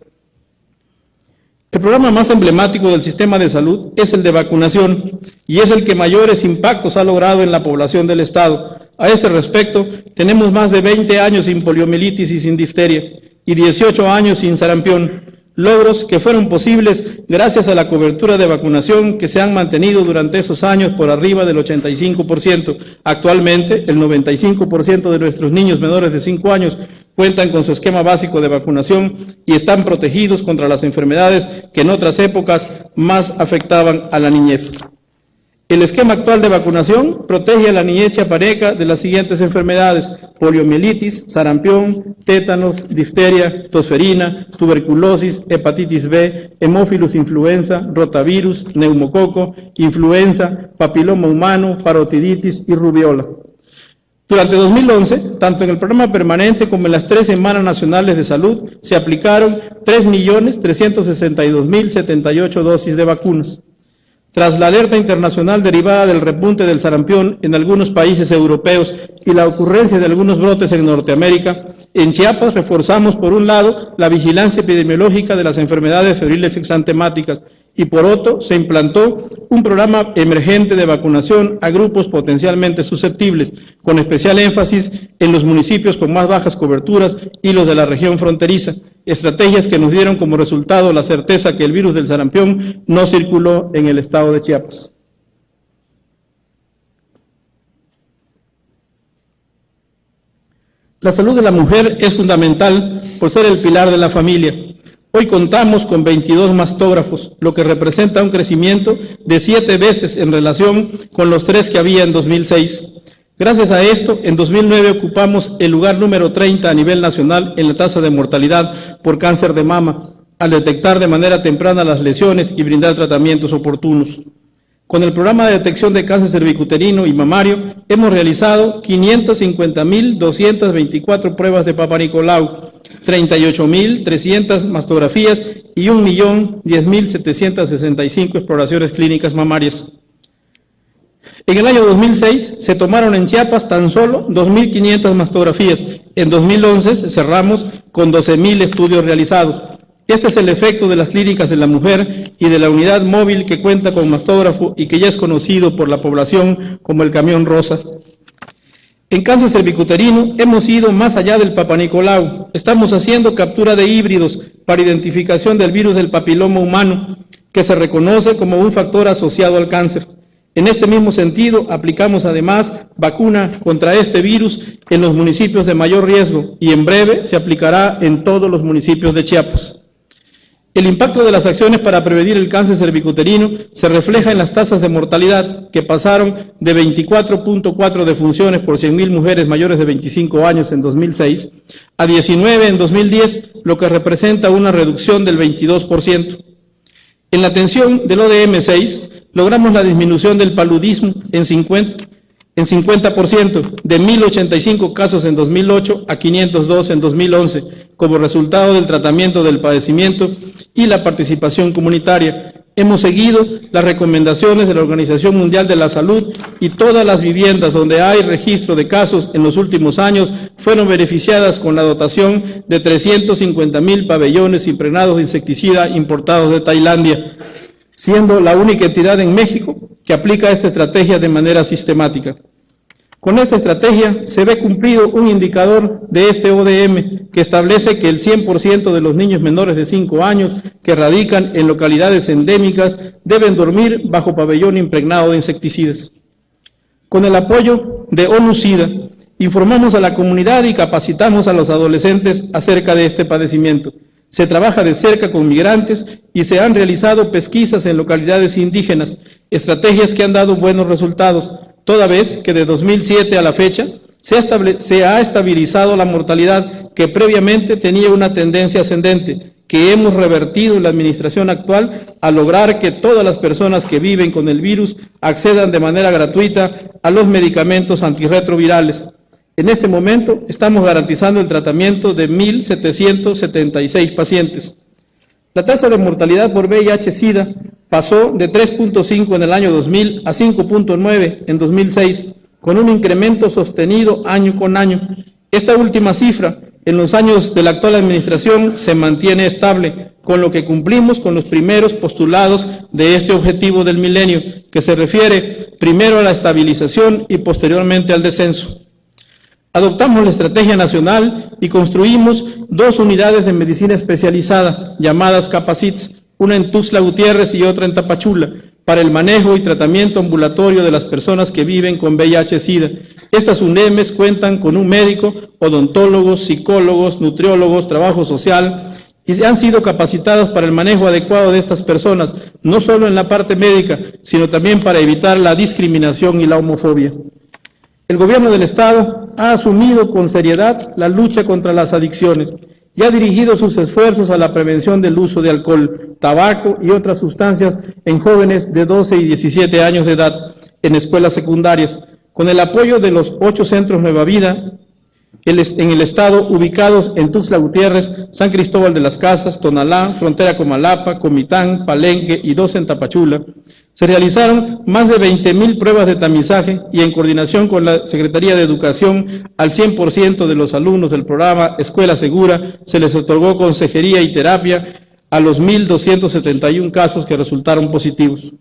El programa más emblemático del sistema de salud es el de vacunación y es el que mayores impactos ha logrado en la población del Estado. A este respecto, tenemos más de 20 años sin poliomielitis y sin difteria y 18 años sin sarampión, logros que fueron posibles gracias a la cobertura de vacunación que se han mantenido durante esos años por arriba del 85%. Actualmente, el 95% de nuestros niños menores de 5 años cuentan con su esquema básico de vacunación y están protegidos contra las enfermedades que en otras épocas más afectaban a la niñez. El esquema actual de vacunación protege a la niñez chiapaneca de las siguientes enfermedades: poliomielitis, sarampión, tétanos, difteria, tosferina, tuberculosis, hepatitis B, hemófilus influenza, rotavirus, neumococo, influenza, papiloma humano, parotiditis y rubiola. Durante 2011, tanto en el programa permanente como en las 3 semanas nacionales de salud, se aplicaron 3.362.078 dosis de vacunas. Tras la alerta internacional derivada del repunte del sarampión en algunos países europeos y la ocurrencia de algunos brotes en Norteamérica, en Chiapas reforzamos, por un lado, la vigilancia epidemiológica de las enfermedades febriles exantemáticas y por otro se implantó un programa emergente de vacunación a grupos potencialmente susceptibles, con especial énfasis en los municipios con más bajas coberturas y los de la región fronteriza, estrategias que nos dieron como resultado la certeza que el virus del sarampión no circuló en el estado de Chiapas. La salud de la mujer es fundamental por ser el pilar de la familia. Hoy contamos con 22 mastógrafos, lo que representa un crecimiento de 7 veces en relación con los 3 que había en 2006. Gracias a esto, en 2009 ocupamos el lugar número 30 a nivel nacional en la tasa de mortalidad por cáncer de mama, al detectar de manera temprana las lesiones y brindar tratamientos oportunos. Con el programa de detección de cáncer cervicuterino y mamario, hemos realizado 550.224 pruebas de Papa Nicolau, 38.300 mastografías y 1.010.765 exploraciones clínicas mamarias. En el año 2006 se tomaron en Chiapas tan solo 2.500 mastografías. En 2011 cerramos con 12.000 estudios realizados. Este es el efecto de las clínicas de la mujer y de la unidad móvil que cuenta con mastógrafo y que ya es conocido por la población como el camión rosa. En cáncer cervicuterino hemos ido más allá del Papa Nicolau. Estamos haciendo captura de híbridos para identificación del virus del papiloma humano, que se reconoce como un factor asociado al cáncer. En este mismo sentido, aplicamos además vacuna contra este virus en los municipios de mayor riesgo y en breve se aplicará en todos los municipios de Chiapas. El impacto de las acciones para prevenir el cáncer cervicuterino se refleja en las tasas de mortalidad, que pasaron de 24.4 defunciones por 100.000 mujeres mayores de 25 años en 2006 a 19 en 2010, lo que representa una reducción del 22%. En la atención del ODM6, logramos la disminución del paludismo en 50%, de 1.085 casos en 2008 a 502 en 2011, como resultado del tratamiento del padecimiento y la participación comunitaria. Hemos seguido las recomendaciones de la Organización Mundial de la Salud y todas las viviendas donde hay registro de casos en los últimos años fueron beneficiadas con la dotación de 350.000 pabellones impregnados de insecticida importados de Tailandia, siendo la única entidad en México que aplica esta estrategia de manera sistemática. Con esta estrategia se ve cumplido un indicador de este ODM que establece que el 100% de los niños menores de 5 años que radican en localidades endémicas deben dormir bajo pabellón impregnado de insecticidas. Con el apoyo de ONU-SIDA, informamos a la comunidad y capacitamos a los adolescentes acerca de este padecimiento. Se trabaja de cerca con migrantes y se han realizado pesquisas en localidades indígenas, estrategias que han dado buenos resultados, toda vez que de 2007 a la fecha se ha estabilizado la mortalidad que previamente tenía una tendencia ascendente, que hemos revertido en la administración actual al lograr que todas las personas que viven con el virus accedan de manera gratuita a los medicamentos antirretrovirales. En este momento estamos garantizando el tratamiento de 1.776 pacientes. La tasa de mortalidad por VIH-Sida pasó de 3.5 en el año 2000 a 5.9 en 2006, con un incremento sostenido año con año. Esta última cifra, en los años de la actual administración, se mantiene estable, con lo que cumplimos con los primeros postulados de este objetivo del milenio, que se refiere primero a la estabilización y posteriormente al descenso. Adoptamos la estrategia nacional y construimos 2 unidades de medicina especializada, llamadas Capacits, una en Tuxtla Gutiérrez y otra en Tapachula, para el manejo y tratamiento ambulatorio de las personas que viven con VIH-Sida. Estas UNEMES cuentan con un médico, odontólogos, psicólogos, nutriólogos, trabajo social, y han sido capacitados para el manejo adecuado de estas personas, no solo en la parte médica, sino también para evitar la discriminación y la homofobia. El gobierno del Estado ha asumido con seriedad la lucha contra las adicciones y ha dirigido sus esfuerzos a la prevención del uso de alcohol, tabaco y otras sustancias en jóvenes de 12 y 17 años de edad en escuelas secundarias, con el apoyo de los 8 centros Nueva Vida en el estado, ubicados en Tuxtla Gutiérrez, San Cristóbal de las Casas, Tonalá, frontera con Malapa, Comitán, Palenque y 2 en Tapachula. Se realizaron más de 20.000 pruebas de tamizaje y en coordinación con la Secretaría de Educación, al 100% de los alumnos del programa Escuela Segura se les otorgó consejería y terapia a los 1.271 casos que resultaron positivos.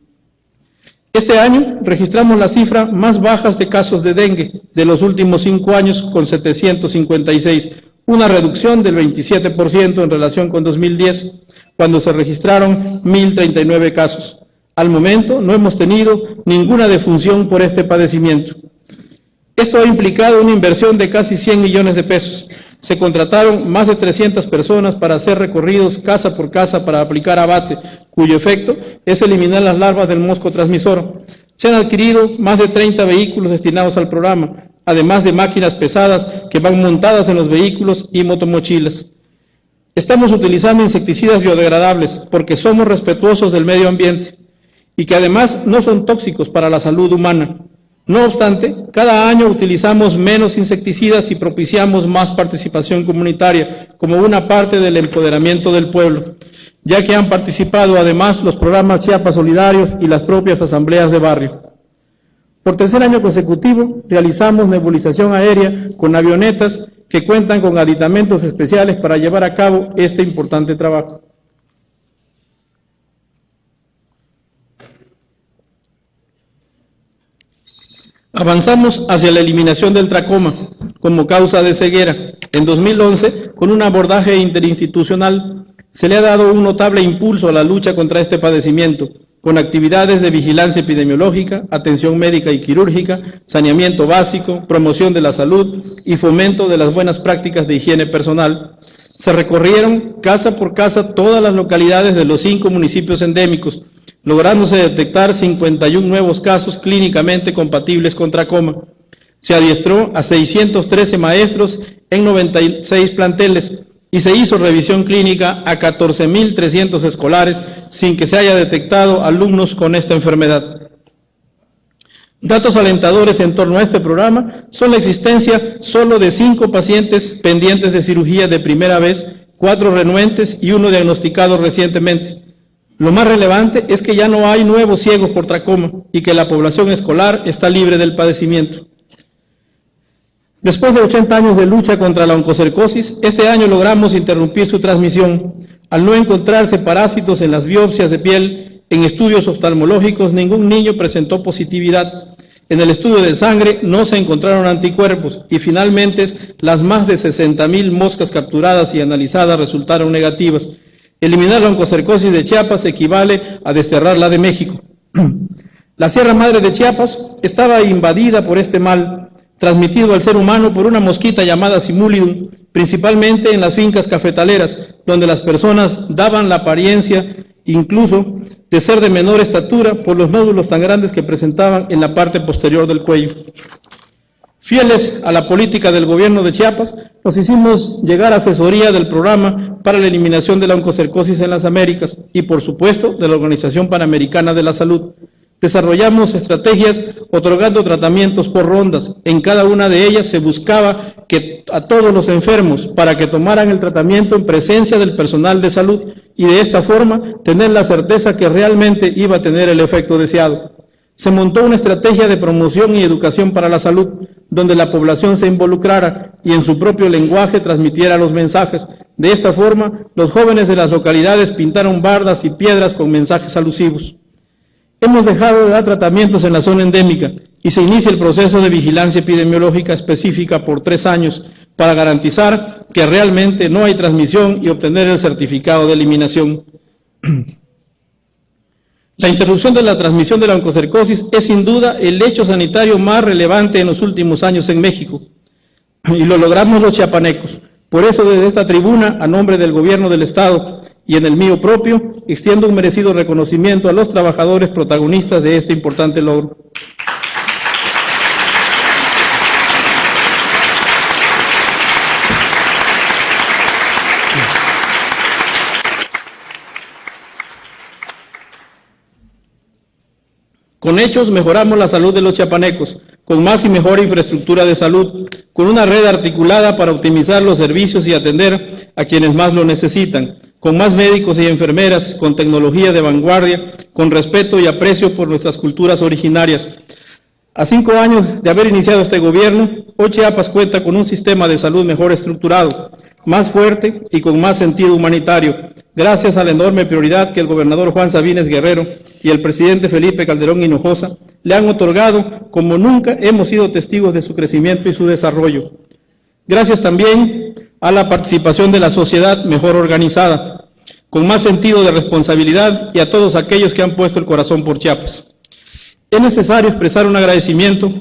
Este año registramos las cifras más bajas de casos de dengue de los últimos 5 años, con 756, una reducción del 27% en relación con 2010, cuando se registraron 1.039 casos. Al momento no hemos tenido ninguna defunción por este padecimiento. Esto ha implicado una inversión de casi 100 millones de pesos. Se contrataron más de 300 personas para hacer recorridos casa por casa para aplicar abate, cuyo efecto es eliminar las larvas del mosco transmisor. Se han adquirido más de 30 vehículos destinados al programa, además de máquinas pesadas que van montadas en los vehículos y motomochilas. Estamos utilizando insecticidas biodegradables porque somos respetuosos del medio ambiente y que además no son tóxicos para la salud humana. No obstante, cada año utilizamos menos insecticidas y propiciamos más participación comunitaria como una parte del empoderamiento del pueblo, ya que han participado además los programas Chiapas Solidarios y las propias asambleas de barrio. Por tercer año consecutivo, realizamos nebulización aérea con avionetas que cuentan con aditamentos especiales para llevar a cabo este importante trabajo. Avanzamos hacia la eliminación del tracoma como causa de ceguera. En 2011, con un abordaje interinstitucional, se le ha dado un notable impulso a la lucha contra este padecimiento, con actividades de vigilancia epidemiológica, atención médica y quirúrgica, saneamiento básico, promoción de la salud y fomento de las buenas prácticas de higiene personal. Se recorrieron casa por casa todas las localidades de los 5 municipios endémicos, lográndose detectar 51 nuevos casos clínicamente compatibles con tracoma. Se adiestró a 613 maestros en 96 planteles y se hizo revisión clínica a 14.300 escolares sin que se haya detectado alumnos con esta enfermedad. Datos alentadores en torno a este programa son la existencia solo de 5 pacientes pendientes de cirugía de primera vez, 4 renuentes y 1 diagnosticado recientemente. Lo más relevante es que ya no hay nuevos ciegos por tracoma y que la población escolar está libre del padecimiento. Después de 80 años de lucha contra la oncocercosis, este año logramos interrumpir su transmisión. Al no encontrarse parásitos en las biopsias de piel, en estudios oftalmológicos, ningún niño presentó positividad. En el estudio de sangre no se encontraron anticuerpos y finalmente las más de 60.000 moscas capturadas y analizadas resultaron negativas. Eliminar la oncocercosis de Chiapas equivale a desterrar la de México. La Sierra Madre de Chiapas estaba invadida por este mal, transmitido al ser humano por una mosquita llamada Simulium, principalmente en las fincas cafetaleras, donde las personas daban la apariencia, incluso, de ser de menor estatura por los nódulos tan grandes que presentaban en la parte posterior del cuello. Fieles a la política del gobierno de Chiapas, nos hicimos llegar asesoría del programa para la eliminación de la oncocercosis en las Américas y, por supuesto, de la Organización Panamericana de la Salud. Desarrollamos estrategias otorgando tratamientos por rondas. En cada una de ellas se buscaba que a todos los enfermos para que tomaran el tratamiento en presencia del personal de salud y de esta forma tener la certeza que realmente iba a tener el efecto deseado. Se montó una estrategia de promoción y educación para la salud, donde la población se involucrara y en su propio lenguaje transmitiera los mensajes. De esta forma, los jóvenes de las localidades pintaron bardas y piedras con mensajes alusivos. Hemos dejado de dar tratamientos en la zona endémica y se inicia el proceso de vigilancia epidemiológica específica por 3 años para garantizar que realmente no hay transmisión y obtener el certificado de eliminación. La interrupción de la transmisión de la oncocercosis es sin duda el hecho sanitario más relevante en los últimos años en México y lo logramos los chiapanecos. Por eso desde esta tribuna, a nombre del gobierno del Estado y en el mío propio, extiendo un merecido reconocimiento a los trabajadores protagonistas de este importante logro. Con hechos mejoramos la salud de los chiapanecos, con más y mejor infraestructura de salud, con una red articulada para optimizar los servicios y atender a quienes más lo necesitan, con más médicos y enfermeras, con tecnología de vanguardia, con respeto y aprecio por nuestras culturas originarias. A 5 años de haber iniciado este gobierno, hoy Chiapas cuenta con un sistema de salud mejor estructurado, más fuerte y con más sentido humanitario, gracias a la enorme prioridad que el gobernador Juan Sabines Guerrero y el presidente Felipe Calderón Hinojosa le han otorgado, como nunca hemos sido testigos de su crecimiento y su desarrollo. Gracias también a la participación de la sociedad mejor organizada, con más sentido de responsabilidad, y a todos aquellos que han puesto el corazón por Chiapas. Es necesario expresar un agradecimiento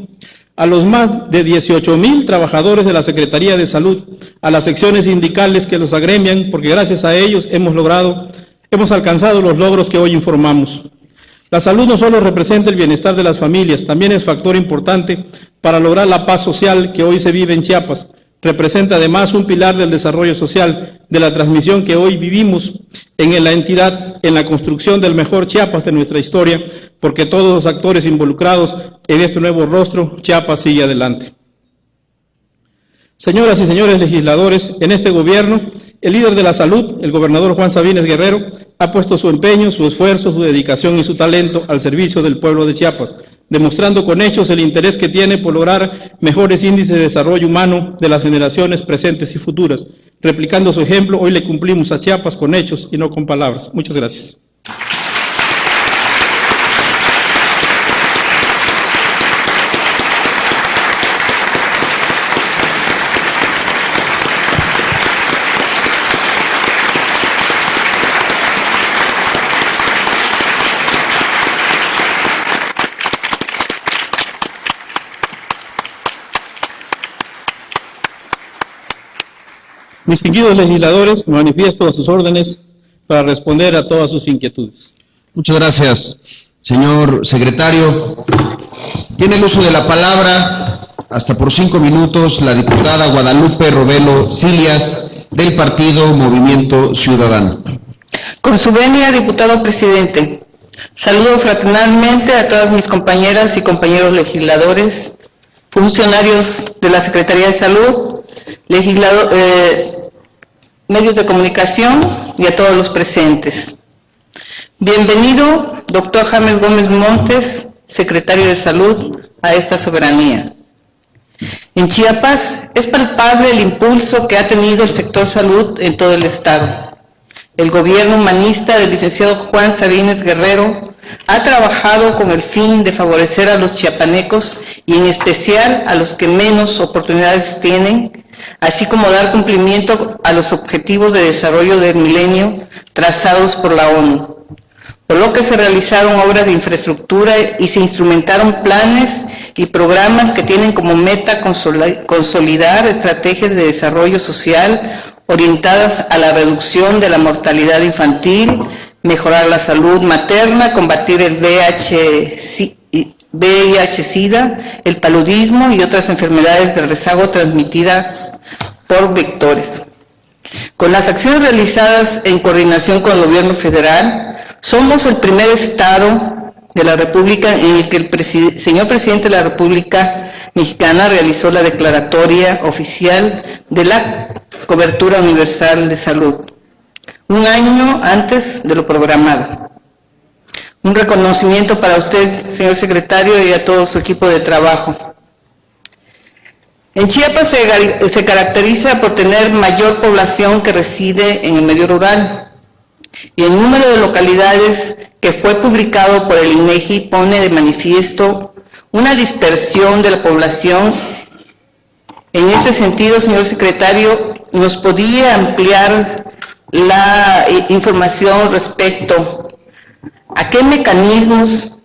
a los más de 18,000 trabajadores de la Secretaría de Salud, a las secciones sindicales que los agremian, porque gracias a ellos hemos alcanzado los logros que hoy informamos. La salud no solo representa el bienestar de las familias, también es factor importante para lograr la paz social que hoy se vive en Chiapas. Representa además un pilar del desarrollo social, de la transmisión que hoy vivimos en la entidad, en la construcción del mejor Chiapas de nuestra historia, porque todos los actores involucrados en este nuevo rostro, Chiapas sigue adelante. Señoras y señores legisladores, en este gobierno, el líder de la salud, el gobernador Juan Sabines Guerrero, ha puesto su empeño, su esfuerzo, su dedicación y su talento al servicio del pueblo de Chiapas, demostrando con hechos el interés que tiene por lograr mejores índices de desarrollo humano de las generaciones presentes y futuras. Replicando su ejemplo, hoy le cumplimos a Chiapas con hechos y no con palabras. Muchas gracias. Distinguidos legisladores, me manifiesto a sus órdenes para responder a todas sus inquietudes. Muchas gracias, señor secretario. Tiene el uso de la palabra, hasta por 5 minutos, la diputada Guadalupe Robelo Silias, del partido Movimiento Ciudadano. Con su venia, diputado presidente, saludo fraternalmente a todas mis compañeras y compañeros legisladores, funcionarios de la Secretaría de Salud, medios de comunicación y a todos los presentes. Bienvenido, doctor James Gómez Montes, secretario de Salud, a esta soberanía. En Chiapas es palpable el impulso que ha tenido el sector salud en todo el estado. El gobierno humanista del licenciado Juan Sabines Guerrero ha trabajado con el fin de favorecer a los chiapanecos y en especial a los que menos oportunidades tienen, así como dar cumplimiento a los objetivos de desarrollo del milenio trazados por la ONU, por lo que se realizaron obras de infraestructura y se instrumentaron planes y programas que tienen como meta consolidar estrategias de desarrollo social orientadas a la reducción de la mortalidad infantil, mejorar la salud materna, combatir el VIH-Sida, el paludismo y otras enfermedades del rezago transmitidas por vectores. Con las acciones realizadas en coordinación con el gobierno federal, somos el primer estado de la República en el que el señor presidente de la República Mexicana realizó la declaratoria oficial de la cobertura universal de salud, un año antes de lo programado. Un reconocimiento para usted, señor secretario, y a todo su equipo de trabajo. En Chiapas se caracteriza por tener mayor población que reside en el medio rural, y el número de localidades que fue publicado por el INEGI pone de manifiesto una dispersión de la población. En ese sentido, señor secretario, ¿nos podía ampliar la información respecto a qué mecanismos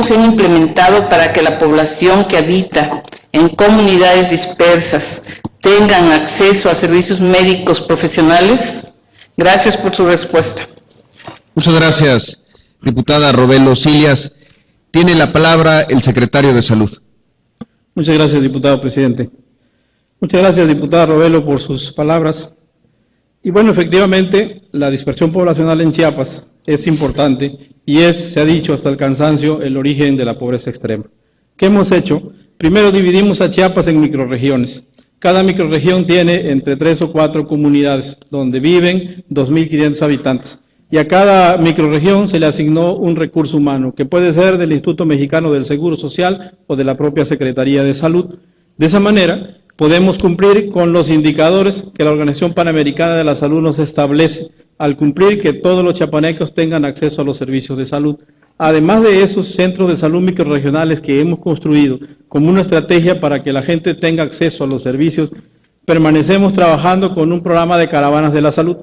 se han implementado para que la población que habita en comunidades dispersas tengan acceso a servicios médicos profesionales? Gracias por su respuesta. Muchas gracias, diputada Robelo Silias. Tiene la palabra el secretario de Salud. Muchas gracias, diputado presidente. Muchas gracias, diputada Robelo, por sus palabras. Y bueno, efectivamente, la dispersión poblacional en Chiapas es importante y se ha dicho hasta el cansancio, el origen de la pobreza extrema. ¿Qué hemos hecho? Primero dividimos a Chiapas en microrregiones. Cada microrregión tiene entre 3 o 4 comunidades donde viven 2.500 habitantes. Y a cada microrregión se le asignó un recurso humano, que puede ser del Instituto Mexicano del Seguro Social o de la propia Secretaría de Salud. De esa manera, podemos cumplir con los indicadores que la Organización Panamericana de la Salud nos establece, al cumplir que todos los chiapanecos tengan acceso a los servicios de salud. Además de esos centros de salud microrregionales que hemos construido como una estrategia para que la gente tenga acceso a los servicios, permanecemos trabajando con un programa de caravanas de la salud.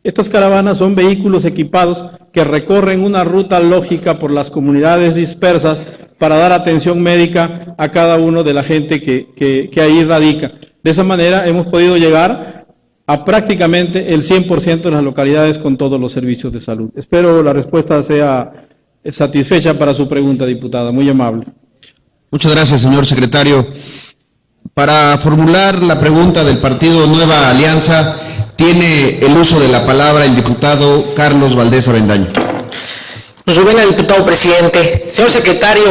Estas caravanas son vehículos equipados que recorren una ruta lógica por las comunidades dispersas para dar atención médica a cada uno de la gente que ahí radica. De esa manera hemos podido llegar a prácticamente el 100% de las localidades con todos los servicios de salud. Espero la respuesta sea satisfecha para su pregunta, diputada. Muy amable. Muchas gracias, señor secretario. Para formular la pregunta del partido Nueva Alianza, tiene el uso de la palabra el diputado Carlos Valdés Avendaño. Nos buena, diputado presidente. Señor secretario,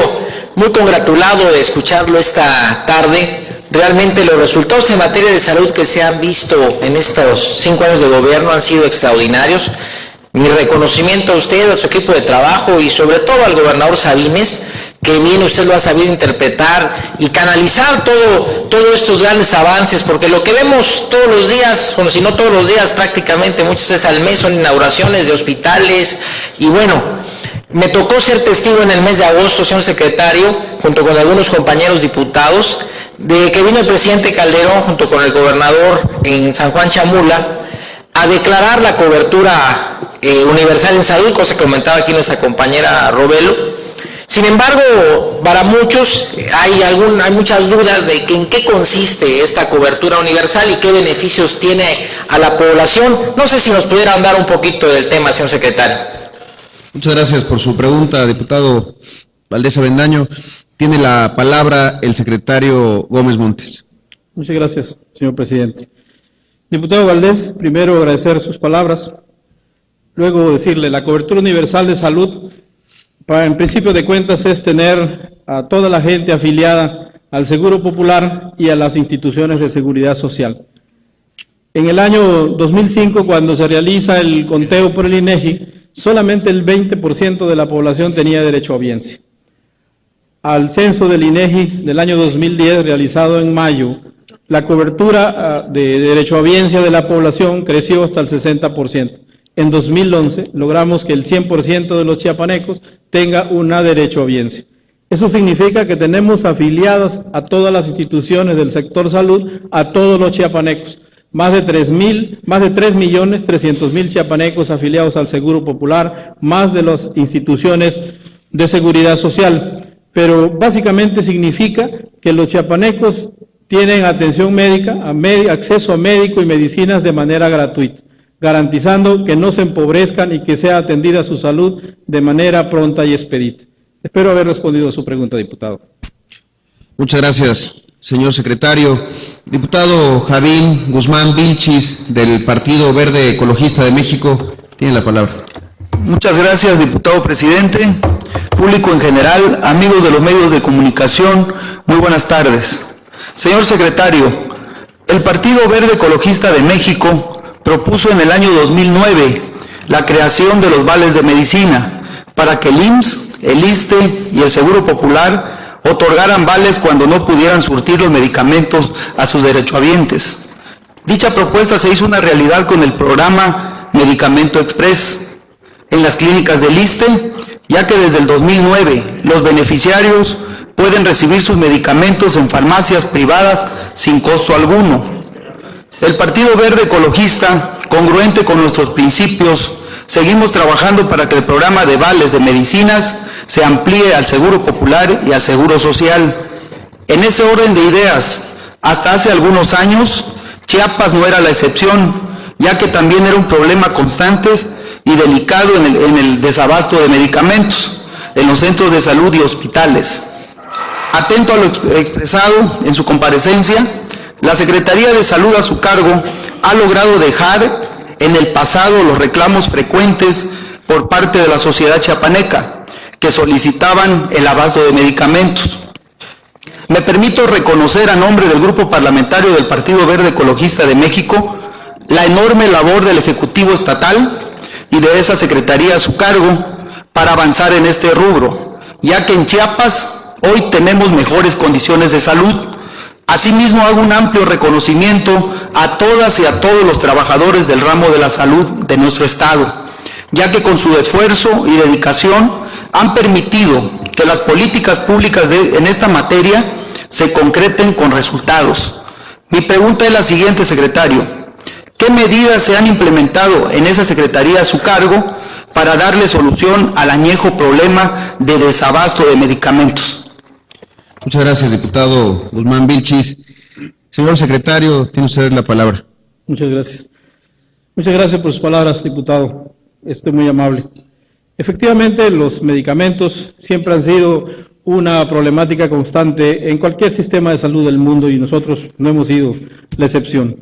muy congratulado de escucharlo esta tarde. Realmente los resultados en materia de salud que se han visto en estos 5 años de gobierno han sido extraordinarios. Mi reconocimiento a usted, a su equipo de trabajo y sobre todo al gobernador Sabines, que bien usted lo ha sabido interpretar y canalizar todos estos grandes avances, porque lo que vemos todos los días, bueno, si no todos los días, prácticamente muchas veces al mes, son inauguraciones de hospitales. Y bueno, me tocó ser testigo en el mes de agosto, señor secretario, junto con algunos compañeros diputados, de que vino el presidente Calderón junto con el gobernador en San Juan Chamula a declarar la cobertura universal en salud, cosa que comentaba aquí nuestra compañera Robelo. Sin embargo, para muchos hay muchas dudas de que en qué consiste esta cobertura universal y qué beneficios tiene a la población. No sé si nos pudiera andar un poquito del tema, señor secretario. Muchas gracias por su pregunta, diputado Valdés Avendaño. Tiene la palabra el secretario Gómez Montes. Muchas gracias, señor presidente. Diputado Valdés, primero agradecer sus palabras, luego decirle, la cobertura universal de salud, en principio de cuentas, es tener a toda la gente afiliada al Seguro Popular y a las instituciones de seguridad social. En el año 2005, cuando se realiza el conteo por el INEGI, solamente el 20% de la población tenía derecho a audiencia. Al censo del INEGI del año 2010, realizado en mayo, la cobertura de derecho a audiencia de la población creció hasta el 60%. En 2011 logramos que el 100% de los chiapanecos tenga un derecho a audiencia. Eso significa que tenemos afiliadas a todas las instituciones del sector salud, a todos los chiapanecos. Más de 3.300.000 chiapanecos afiliados al Seguro Popular, más de las instituciones de seguridad social. Pero básicamente significa que los chiapanecos tienen atención médica, acceso a médico y medicinas de manera gratuita, garantizando que no se empobrezcan y que sea atendida su salud de manera pronta y expedita. Espero haber respondido a su pregunta, diputado. Muchas gracias, señor secretario. Diputado Javín Guzmán Vilchis, del Partido Verde Ecologista de México, tiene la palabra. Muchas gracias, diputado presidente. Público en general, amigos de los medios de comunicación, muy buenas tardes. Señor secretario, el Partido Verde Ecologista de México propuso en el año 2009 la creación de los vales de medicina para que el IMSS, el ISSSTE y el Seguro Popular otorgaran vales cuando no pudieran surtir los medicamentos a sus derechohabientes. Dicha propuesta se hizo una realidad con el programa Medicamento Express en las clínicas del ISSSTE, ya que desde el 2009 los beneficiarios pueden recibir sus medicamentos en farmacias privadas sin costo alguno. El Partido Verde Ecologista, congruente con nuestros principios, seguimos trabajando para que el programa de vales de medicinas se amplíe al Seguro Popular y al Seguro Social. En ese orden de ideas, hasta hace algunos años, Chiapas no era la excepción, ya que también era un problema constante y delicado en el desabasto de medicamentos en los centros de salud y hospitales. Atento a lo expresado en su comparecencia, la Secretaría de Salud a su cargo ha logrado dejar en el pasado los reclamos frecuentes por parte de la sociedad chiapaneca que solicitaban el abasto de medicamentos. Me permito reconocer a nombre del Grupo Parlamentario del Partido Verde Ecologista de México la enorme labor del Ejecutivo Estatal y de esa Secretaría a su cargo para avanzar en este rubro, ya que en Chiapas hoy tenemos mejores condiciones de salud, Asimismo, hago un amplio reconocimiento a todas y a todos los trabajadores del ramo de la salud de nuestro Estado, ya que con su esfuerzo y dedicación han permitido que las políticas públicas en esta materia se concreten con resultados. Mi pregunta es la siguiente, secretario. ¿Qué medidas se han implementado en esa secretaría a su cargo para darle solución al añejo problema de desabasto de medicamentos? Muchas gracias, diputado Guzmán Vilchis. Señor secretario, tiene usted la palabra. Muchas gracias. Muchas gracias por sus palabras, diputado. Muy amable. Efectivamente, los medicamentos siempre han sido una problemática constante en cualquier sistema de salud del mundo y nosotros no hemos sido la excepción.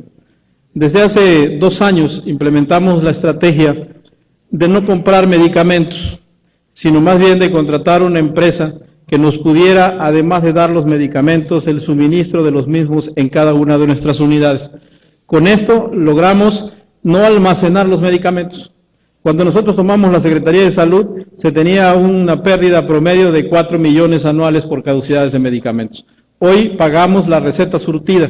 Desde hace 2 años implementamos la estrategia de no comprar medicamentos, sino más bien de contratar una empresa que nos pudiera, además de dar los medicamentos, el suministro de los mismos en cada una de nuestras unidades. Con esto logramos no almacenar los medicamentos. Cuando nosotros tomamos la Secretaría de Salud, se tenía una pérdida promedio de 4 millones anuales por caducidades de medicamentos. Hoy pagamos la receta surtida,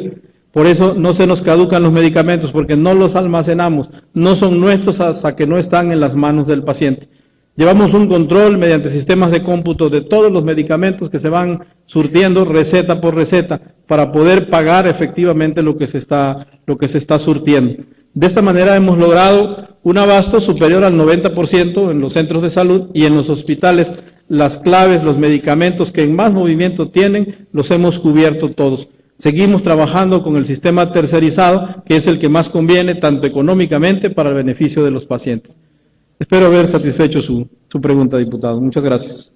por eso no se nos caducan los medicamentos, porque no los almacenamos, no son nuestros hasta que no están en las manos del paciente. Llevamos un control mediante sistemas de cómputo de todos los medicamentos que se van surtiendo receta por receta para poder pagar efectivamente lo que se está surtiendo. De esta manera hemos logrado un abasto superior al 90% en los centros de salud y en los hospitales. Las claves, los medicamentos que en más movimiento tienen, los hemos cubierto todos. Seguimos trabajando con el sistema tercerizado, que es el que más conviene tanto económicamente para el beneficio de los pacientes. Espero haber satisfecho su pregunta, diputado. Muchas gracias.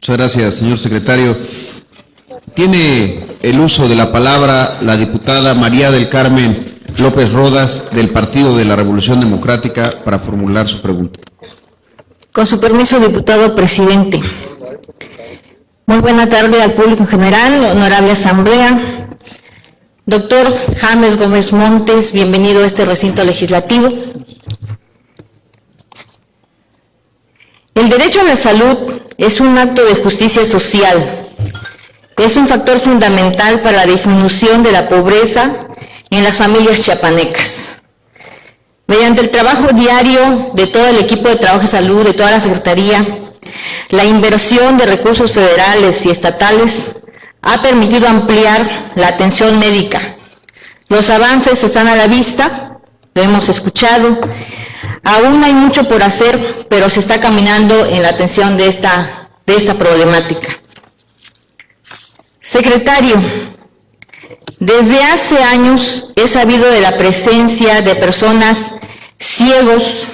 Muchas gracias, señor secretario. Tiene el uso de la palabra la diputada María del Carmen López Rodas, del Partido de la Revolución Democrática, para formular su pregunta. Con su permiso, diputado presidente. Muy buena tarde al público en general, honorable asamblea. Doctor James Gómez Montes, bienvenido a este recinto legislativo. El derecho a la salud es un acto de justicia social. Es un factor fundamental para la disminución de la pobreza en las familias chiapanecas. Mediante el trabajo diario de todo el equipo de trabajo de salud, de toda la Secretaría, la inversión de recursos federales y estatales ha permitido ampliar la atención médica. Los avances están a la vista, lo hemos escuchado. Aún hay mucho por hacer, pero se está caminando en la atención de esta problemática. Secretario, desde hace años he sabido de la presencia de personas ciegos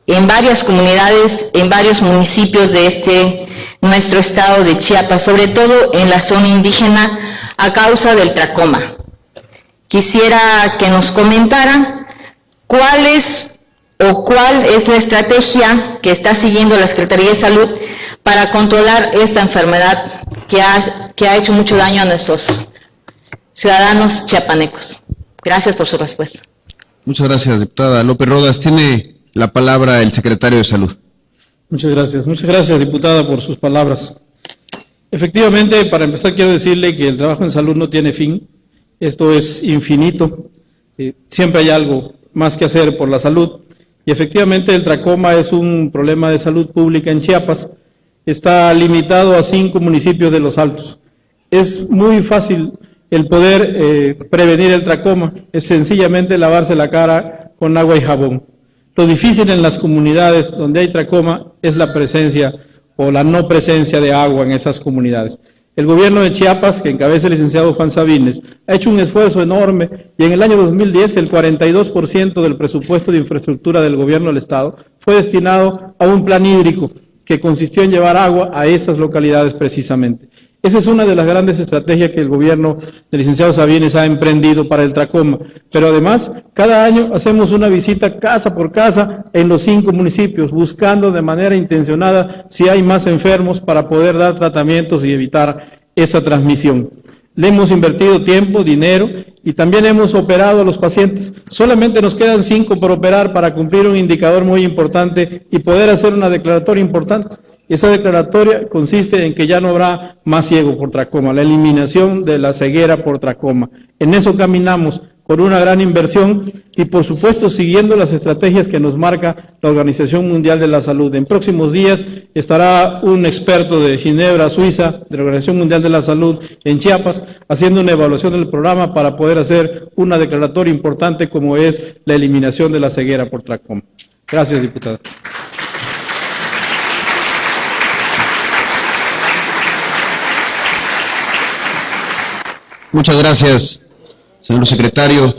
en varias comunidades, en varios municipios de nuestro estado de Chiapas, sobre todo en la zona indígena, a causa del tracoma. Quisiera que nos comentaran cuál es la estrategia que está siguiendo la Secretaría de Salud para controlar esta enfermedad que ha hecho mucho daño a nuestros ciudadanos chiapanecos. Gracias por su respuesta. Muchas gracias, diputada López Rodas. Tiene la palabra el secretario de Salud. Muchas gracias, diputada, por sus palabras. Efectivamente, para empezar quiero decirle que el trabajo en salud no tiene fin, esto es infinito, siempre hay algo más que hacer por la salud, y efectivamente el tracoma es un problema de salud pública en Chiapas, está limitado a 5 municipios de Los Altos. Es muy fácil el poder prevenir el tracoma, es sencillamente lavarse la cara con agua y jabón. Lo difícil en las comunidades donde hay tracoma es la presencia o la no presencia de agua en esas comunidades. El gobierno de Chiapas, que encabeza el licenciado Juan Sabines, ha hecho un esfuerzo enorme y en el año 2010 el 42% del presupuesto de infraestructura del gobierno del Estado fue destinado a un plan hídrico que consistió en llevar agua a esas localidades precisamente. Esa es una de las grandes estrategias que el gobierno del licenciado Sabines ha emprendido para el tracoma. Pero además, cada año hacemos una visita casa por casa en los 5 municipios, buscando de manera intencionada si hay más enfermos para poder dar tratamientos y evitar esa transmisión. Le hemos invertido tiempo, dinero y también hemos operado a los pacientes. Solamente nos quedan 5 por operar para cumplir un indicador muy importante y poder hacer una declaratoria importante. Esa declaratoria consiste en que ya no habrá más ciego por tracoma, la eliminación de la ceguera por tracoma. En eso caminamos con una gran inversión y, por supuesto, siguiendo las estrategias que nos marca la Organización Mundial de la Salud. En próximos días estará un experto de Ginebra, Suiza, de la Organización Mundial de la Salud, en Chiapas, haciendo una evaluación del programa para poder hacer una declaratoria importante como es la eliminación de la ceguera por tracoma. Gracias, diputada. Muchas gracias, señor secretario.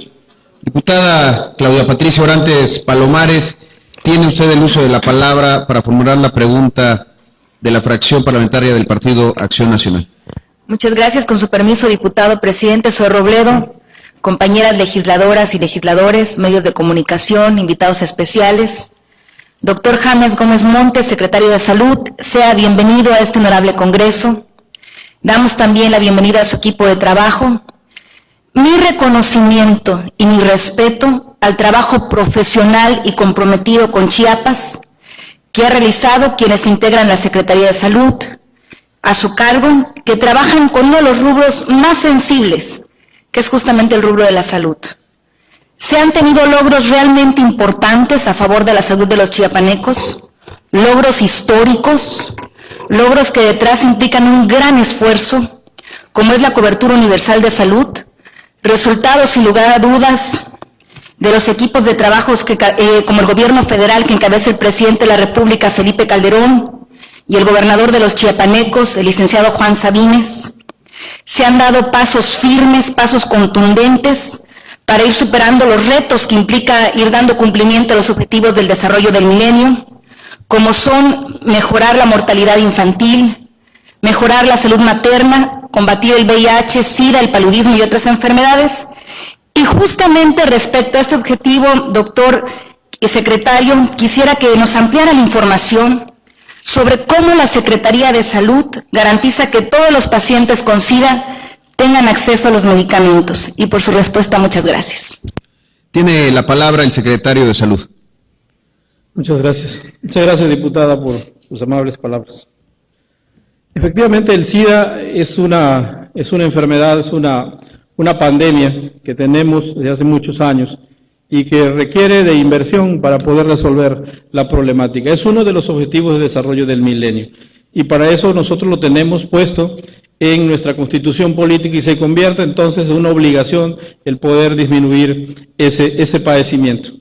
Diputada Claudia Patricia Orantes Palomares, tiene usted el uso de la palabra para formular la pregunta de la fracción parlamentaria del Partido Acción Nacional. Muchas gracias. Con su permiso, diputado presidente, soy Robledo, compañeras legisladoras y legisladores, medios de comunicación, invitados especiales. Doctor James Gómez Montes, secretario de Salud, sea bienvenido a este honorable Congreso. Damos también la bienvenida a su equipo de trabajo. Mi reconocimiento y mi respeto al trabajo profesional y comprometido con Chiapas que ha realizado quienes integran la Secretaría de Salud, a su cargo, que trabajan con uno de los rubros más sensibles, que es justamente el rubro de la salud. Se han tenido logros realmente importantes a favor de la salud de los chiapanecos, logros históricos, logros que detrás implican un gran esfuerzo, como es la cobertura universal de salud, resultados sin lugar a dudas de los equipos de trabajos como el gobierno federal que encabeza el presidente de la República, Felipe Calderón, y el gobernador de los chiapanecos, el licenciado Juan Sabines. Se han dado pasos firmes, pasos contundentes, para ir superando los retos que implica ir dando cumplimiento a los objetivos del desarrollo del milenio, como son mejorar la mortalidad infantil, mejorar la salud materna, combatir el VIH, SIDA, el paludismo y otras enfermedades. Y justamente respecto a este objetivo, doctor y secretario, quisiera que nos ampliara la información sobre cómo la Secretaría de Salud garantiza que todos los pacientes con SIDA tengan acceso a los medicamentos. Y por su respuesta, muchas gracias. Tiene la palabra el secretario de Salud. Muchas gracias. Muchas gracias, diputada, por sus amables palabras. Efectivamente, el SIDA es una enfermedad, es una pandemia que tenemos desde hace muchos años y que requiere de inversión para poder resolver la problemática. Es uno de los objetivos de desarrollo del milenio y para eso nosotros lo tenemos puesto en nuestra constitución política y se convierte entonces en una obligación el poder disminuir ese padecimiento.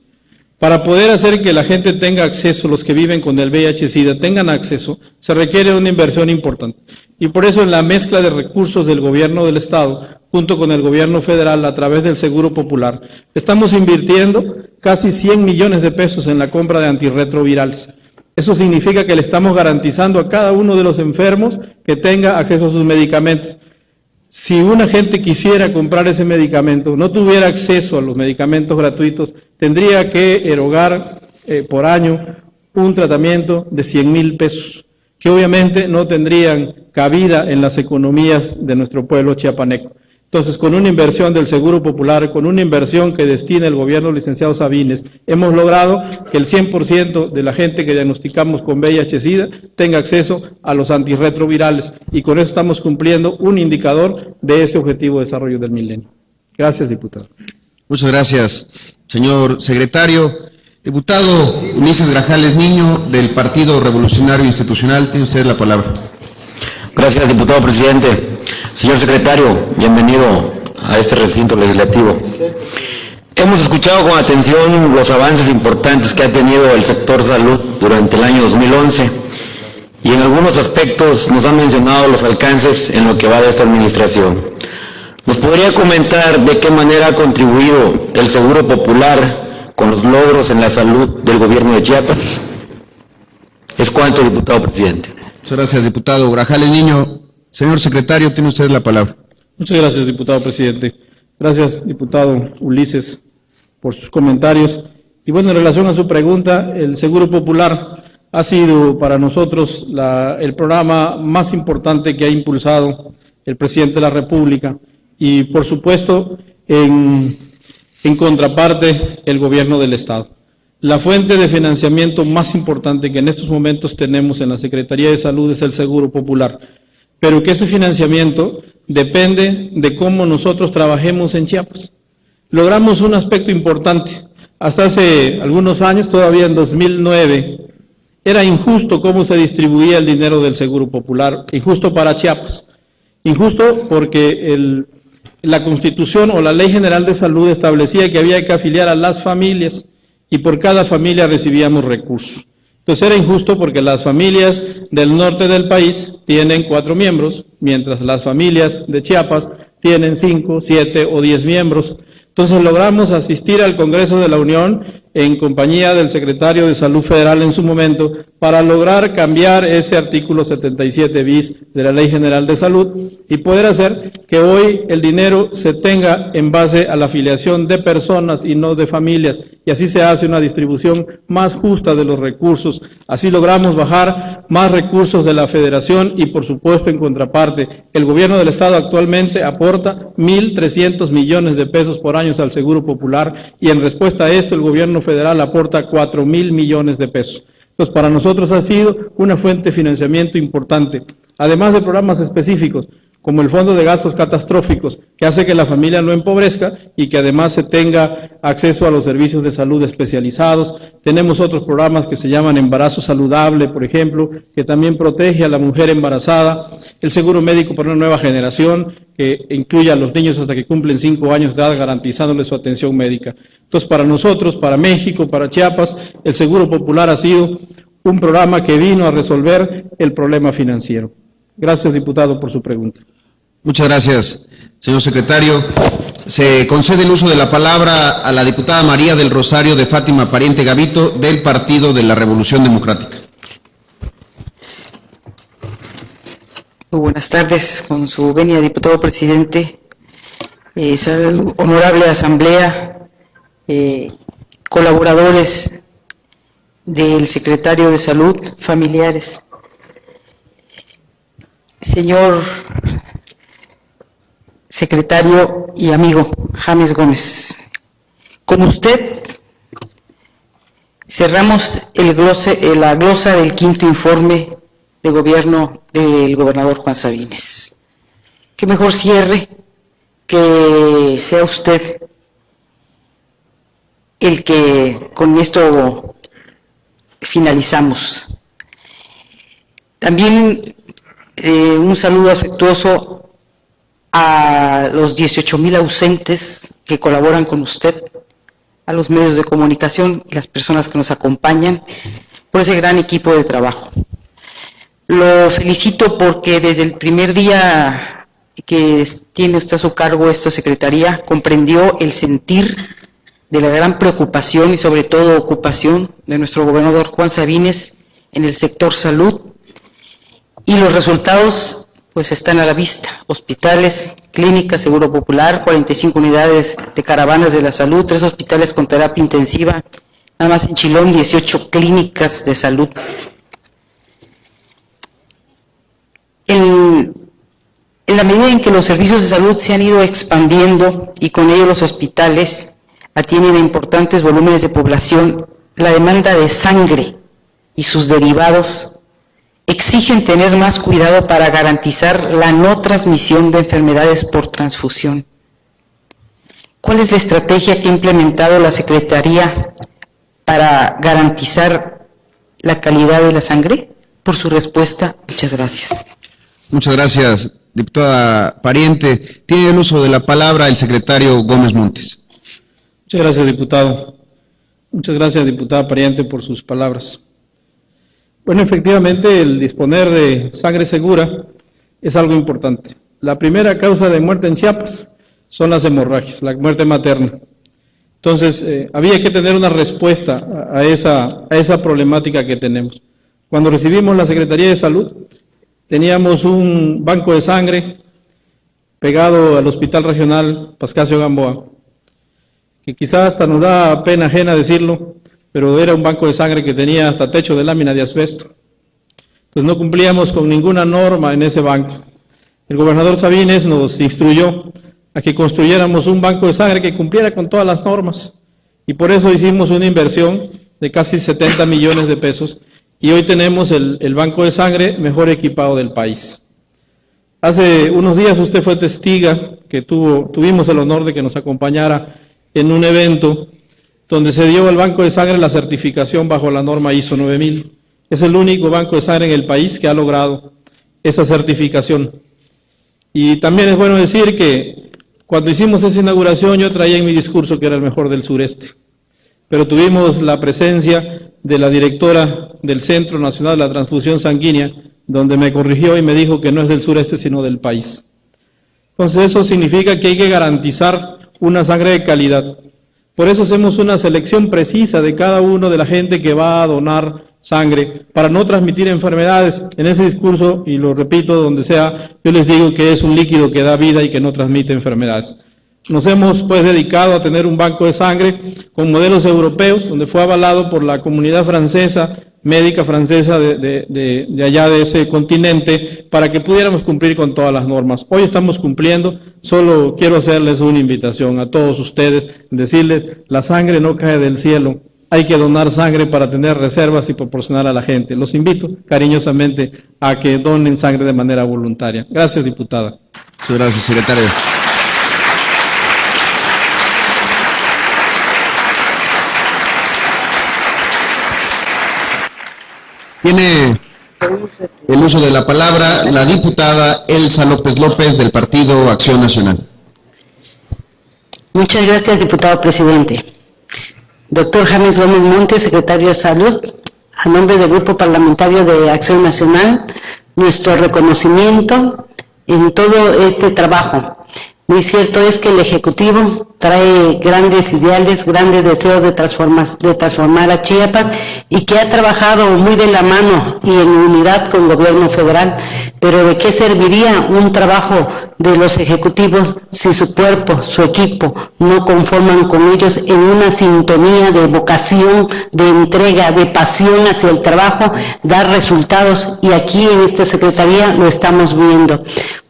Para poder hacer que la gente tenga acceso, los que viven con el VIH-Sida tengan acceso, se requiere una inversión importante. Y por eso en la mezcla de recursos del gobierno del Estado, junto con el gobierno federal a través del Seguro Popular, estamos invirtiendo casi 100 millones de pesos en la compra de antirretrovirales. Eso significa que le estamos garantizando a cada uno de los enfermos que tenga acceso a sus medicamentos. Si una gente quisiera comprar ese medicamento, no tuviera acceso a los medicamentos gratuitos, tendría que erogar por año un tratamiento de 100,000 pesos, que obviamente no tendrían cabida en las economías de nuestro pueblo chiapaneco. Entonces, con una inversión del Seguro Popular, con una inversión que destina el gobierno del licenciado Sabines, hemos logrado que el 100% de la gente que diagnosticamos con VIH-Sida tenga acceso a los antirretrovirales y con eso estamos cumpliendo un indicador de ese objetivo de desarrollo del milenio. Gracias, diputado. Muchas gracias, señor secretario. Diputado Ulises Grajales Niño, del Partido Revolucionario Institucional, tiene usted la palabra. Gracias, diputado presidente. Señor secretario, bienvenido a este recinto legislativo. Hemos escuchado con atención los avances importantes que ha tenido el sector salud durante el año 2011 y en algunos aspectos nos han mencionado los alcances en lo que va de esta administración. ¿Nos podría comentar de qué manera ha contribuido el Seguro Popular con los logros en la salud del gobierno de Chiapas? Es cuanto, diputado presidente. Muchas gracias, diputado Grajales Niño. Señor secretario, tiene usted la palabra. Muchas gracias, diputado presidente. Gracias, diputado Ulises, por sus comentarios. Y bueno, en relación a su pregunta, el Seguro Popular ha sido para nosotros el programa más importante que ha impulsado el presidente de la República y, por supuesto, en contraparte, el gobierno del Estado. La fuente de financiamiento más importante que en estos momentos tenemos en la Secretaría de Salud es el Seguro Popular, pero que ese financiamiento depende de cómo nosotros trabajemos en Chiapas. Logramos un aspecto importante. Hasta hace algunos años, todavía en 2009, era injusto cómo se distribuía el dinero del Seguro Popular, injusto para Chiapas. Injusto porque la Constitución o la Ley General de Salud establecía que había que afiliar a las familias y por cada familia recibíamos recursos. Entonces era injusto porque las familias del norte del país tienen 4 miembros, mientras las familias de Chiapas tienen 5, 7 o 10 miembros. Entonces logramos asistir al Congreso de la Unión en compañía del secretario de Salud Federal en su momento para lograr cambiar ese artículo 77 bis de la Ley General de Salud y poder hacer que hoy el dinero se tenga en base a la afiliación de personas y no de familias, y así se hace una distribución más justa de los recursos. Así logramos bajar más recursos de la Federación y, por supuesto, en contraparte, el gobierno del Estado actualmente aporta 1.300 millones de pesos por año al Seguro Popular, y en respuesta a esto el gobierno federal aporta 4.000 millones de pesos. Entonces, para nosotros ha sido una fuente de financiamiento importante, además de programas específicos, como el Fondo de Gastos Catastróficos, que hace que la familia no empobrezca y que además se tenga acceso a los servicios de salud especializados. Tenemos otros programas que se llaman Embarazo Saludable, por ejemplo, que también protege a la mujer embarazada. El seguro médico para una nueva generación, que incluye a los niños hasta que cumplen 5 años de edad, garantizándoles su atención médica. Entonces, para nosotros, para México, para Chiapas, el Seguro Popular ha sido un programa que vino a resolver el problema financiero. Gracias, diputado, por su pregunta. Muchas gracias, señor secretario. Se concede el uso de la palabra a la diputada María del Rosario de Fátima Pariente Gavito, del Partido de la Revolución Democrática. Muy buenas tardes, con su venia, diputado presidente, honorable asamblea, colaboradores del secretario de Salud, familiares. Señor secretario y amigo James Gómez, con usted cerramos la glosa del 5º informe de gobierno del gobernador Juan Sabines. Qué mejor cierre que sea usted el que con esto finalizamos. También un saludo afectuoso a los 18,000 ausentes que colaboran con usted, a los medios de comunicación y las personas que nos acompañan por ese gran equipo de trabajo. Lo felicito porque desde el primer día que tiene usted a su cargo esta secretaría, comprendió el sentir de la gran preocupación y sobre todo ocupación de nuestro gobernador Juan Sabines en el sector salud, y los resultados pues están a la vista: hospitales, clínicas, Seguro Popular, 45 unidades de caravanas de la salud, 3 hospitales con terapia intensiva, nada más en Chilón 18 clínicas de salud. En la medida en que los servicios de salud se han ido expandiendo y con ello los hospitales atienden a importantes volúmenes de población, la demanda de sangre y sus derivados exigen tener más cuidado para garantizar la no transmisión de enfermedades por transfusión. ¿Cuál es la estrategia que ha implementado la Secretaría para garantizar la calidad de la sangre? Por su respuesta, muchas gracias. Muchas gracias, diputada Pariente. Tiene el uso de la palabra el secretario Gómez Montes. Muchas gracias, diputado. Muchas gracias, diputada Pariente, por sus palabras. Bueno, efectivamente, el disponer de sangre segura es algo importante. La primera causa de muerte en Chiapas son las hemorragias, la muerte materna. Entonces, había que tener una respuesta a esa problemática que tenemos. Cuando recibimos la Secretaría de Salud, teníamos un banco de sangre pegado al Hospital Regional Pascasio Gamboa, que quizás hasta nos da pena ajena decirlo, pero era un banco de sangre que tenía hasta techo de lámina de asbesto. Entonces no cumplíamos con ninguna norma en ese banco. el gobernador Sabines nos instruyó a que construyéramos un banco de sangre que cumpliera con todas las normas, y por eso hicimos una inversión de casi 70 millones de pesos, y hoy tenemos el banco de sangre mejor equipado del país. Hace unos días usted fue testiga que tuvimos el honor de que nos acompañara en un evento donde se dio al banco de sangre la certificación bajo la norma ISO 9000. Es el único banco de sangre en el país que ha logrado esa certificación. Y también es bueno decir que cuando hicimos esa inauguración yo traía en mi discurso que era el mejor del sureste, pero tuvimos la presencia de la directora del Centro Nacional de la Transfusión Sanguínea, donde me corrigió y me dijo que no es del sureste sino del país. Entonces eso significa que hay que garantizar una sangre de calidad. Por eso hacemos una selección precisa de cada uno de la gente que va a donar sangre, para no transmitir enfermedades. En ese discurso, y lo repito donde sea, yo les digo que es un líquido que da vida y que no transmite enfermedades. Nos hemos pues dedicado a tener un banco de sangre con modelos europeos, donde fue avalado por la comunidad francesa, médica francesa de allá de ese continente, para que pudiéramos cumplir con todas las normas. Hoy estamos cumpliendo. Solo quiero hacerles una invitación a todos ustedes, decirles, la sangre no cae del cielo, hay que donar sangre para tener reservas y proporcionar a la gente. Los invito cariñosamente a que donen sangre de manera voluntaria. Gracias, diputada. Muchas gracias, secretario. Tiene el uso de la palabra la diputada Elsa López López del Partido Acción Nacional. Muchas gracias, diputado presidente. Doctor James Gómez Montes, secretario de Salud, a nombre del Grupo Parlamentario de Acción Nacional, nuestro reconocimiento en todo este trabajo. Muy cierto es que el Ejecutivo trae grandes ideales, grandes deseos de transformar a Chiapas y que ha trabajado muy de la mano y en unidad con el gobierno federal. Pero ¿de qué serviría un trabajo de los ejecutivos si su cuerpo, su equipo, no conforman con ellos en una sintonía de vocación, de entrega, de pasión hacia el trabajo, dar resultados? Y aquí en esta Secretaría lo estamos viendo.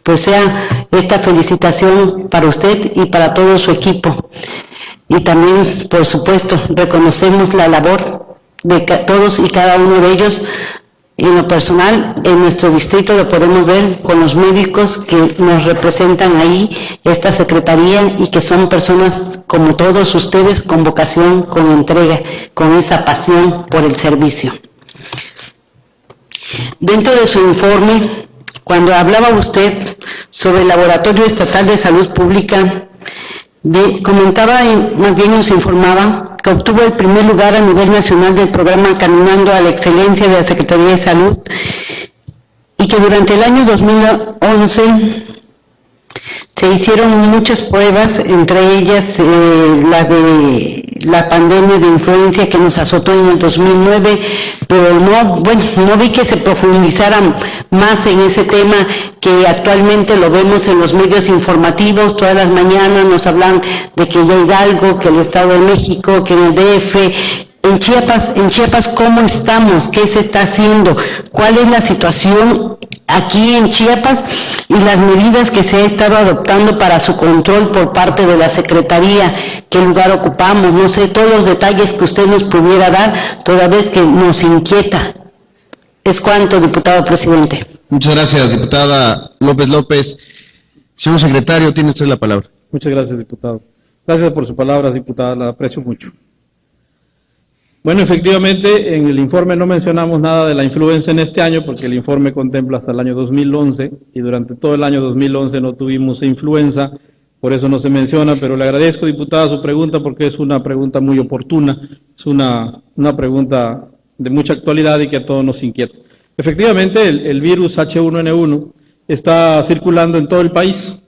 Pues sea esta felicitación para usted y para todo su equipo. Y también, por supuesto, reconocemos la labor de todos y cada uno de ellos. En lo personal, en nuestro distrito lo podemos ver con los médicos que nos representan ahí, esta Secretaría, y que son personas como todos ustedes, con vocación, con entrega, con esa pasión por el servicio. Dentro de su informe, cuando hablaba usted sobre el Laboratorio Estatal de Salud Pública, comentaba y más bien nos informaba que obtuvo el primer lugar a nivel nacional del programa Caminando a la Excelencia de la Secretaría de Salud, y que durante el año 2011 se hicieron muchas pruebas, entre ellas las de la pandemia de influenza que nos azotó en el 2009, pero no vi que se profundizaran más en ese tema, que actualmente lo vemos en los medios informativos. Todas las mañanas nos hablan de que ya hay algo, que el Estado de México, que en el DF. En Chiapas, ¿cómo estamos? ¿Qué se está haciendo? ¿Cuál es la situación aquí en Chiapas y las medidas que se ha estado adoptando para su control por parte de la Secretaría? ¿Qué lugar ocupamos? No sé, todos los detalles que usted nos pudiera dar, toda vez que nos inquieta. Es cuanto, diputado presidente. Muchas gracias, diputada López López. Señor secretario, tiene usted la palabra. Muchas gracias, diputado. Gracias por sus palabras, diputada, la aprecio mucho. Bueno, efectivamente, en el informe no mencionamos nada de la influenza en este año, porque el informe contempla hasta el año 2011, y durante todo el año 2011 no tuvimos influenza, por eso no se menciona, pero le agradezco, diputada, su pregunta, porque es una pregunta muy oportuna, es una pregunta de mucha actualidad y que a todos nos inquieta. Efectivamente, el virus H1N1 está circulando en todo el país.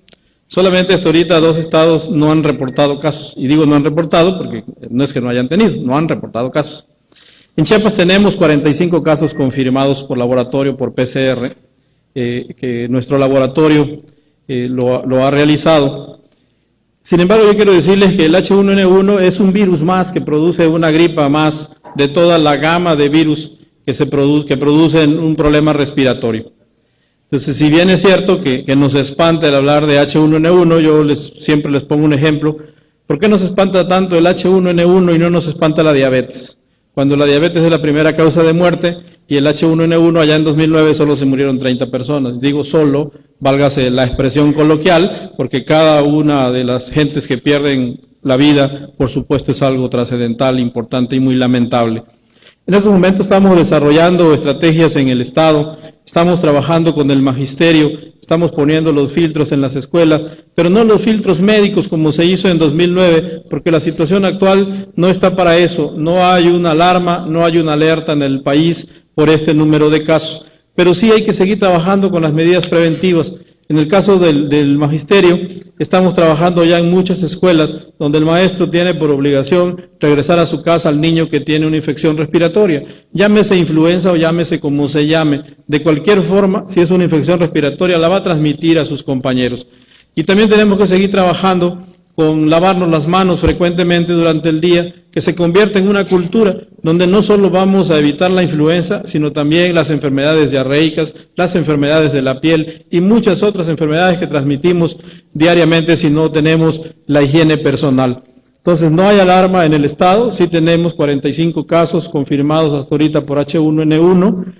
Solamente hasta ahorita 2 estados no han reportado casos, y digo no han reportado porque no es que no hayan tenido, no han reportado casos. En Chiapas tenemos 45 casos confirmados por laboratorio, por PCR, que nuestro laboratorio lo ha realizado. Sin embargo, yo quiero decirles que el H1N1 es un virus más que produce una gripa más de toda la gama de virus que producen un problema respiratorio. Entonces, si bien es cierto que nos espanta el hablar de H1N1, yo siempre les pongo un ejemplo. ¿Por qué nos espanta tanto el H1N1 y no nos espanta la diabetes? Cuando la diabetes es la primera causa de muerte y el H1N1 allá en 2009 solo se murieron 30 personas. Digo solo, válgase la expresión coloquial, porque cada una de las gentes que pierden la vida, por supuesto, es algo trascendental, importante y muy lamentable. En estos momentos estamos desarrollando estrategias en el Estado, estamos trabajando con el magisterio, estamos poniendo los filtros en las escuelas, pero no los filtros médicos como se hizo en 2009, porque la situación actual no está para eso, no hay una alarma, no hay una alerta en el país por este número de casos, pero sí hay que seguir trabajando con las medidas preventivas. En el caso del magisterio, estamos trabajando ya en muchas escuelas donde el maestro tiene por obligación regresar a su casa al niño que tiene una infección respiratoria, llámese influenza o llámese como se llame, de cualquier forma, si es una infección respiratoria, la va a transmitir a sus compañeros. Y también tenemos que seguir trabajando con lavarnos las manos frecuentemente durante el día, que se convierta en una cultura donde no solo vamos a evitar la influenza, sino también las enfermedades diarreicas, las enfermedades de la piel y muchas otras enfermedades que transmitimos diariamente si no tenemos la higiene personal. Entonces no hay alarma en el Estado, sí tenemos 45 casos confirmados hasta ahorita por H1N1,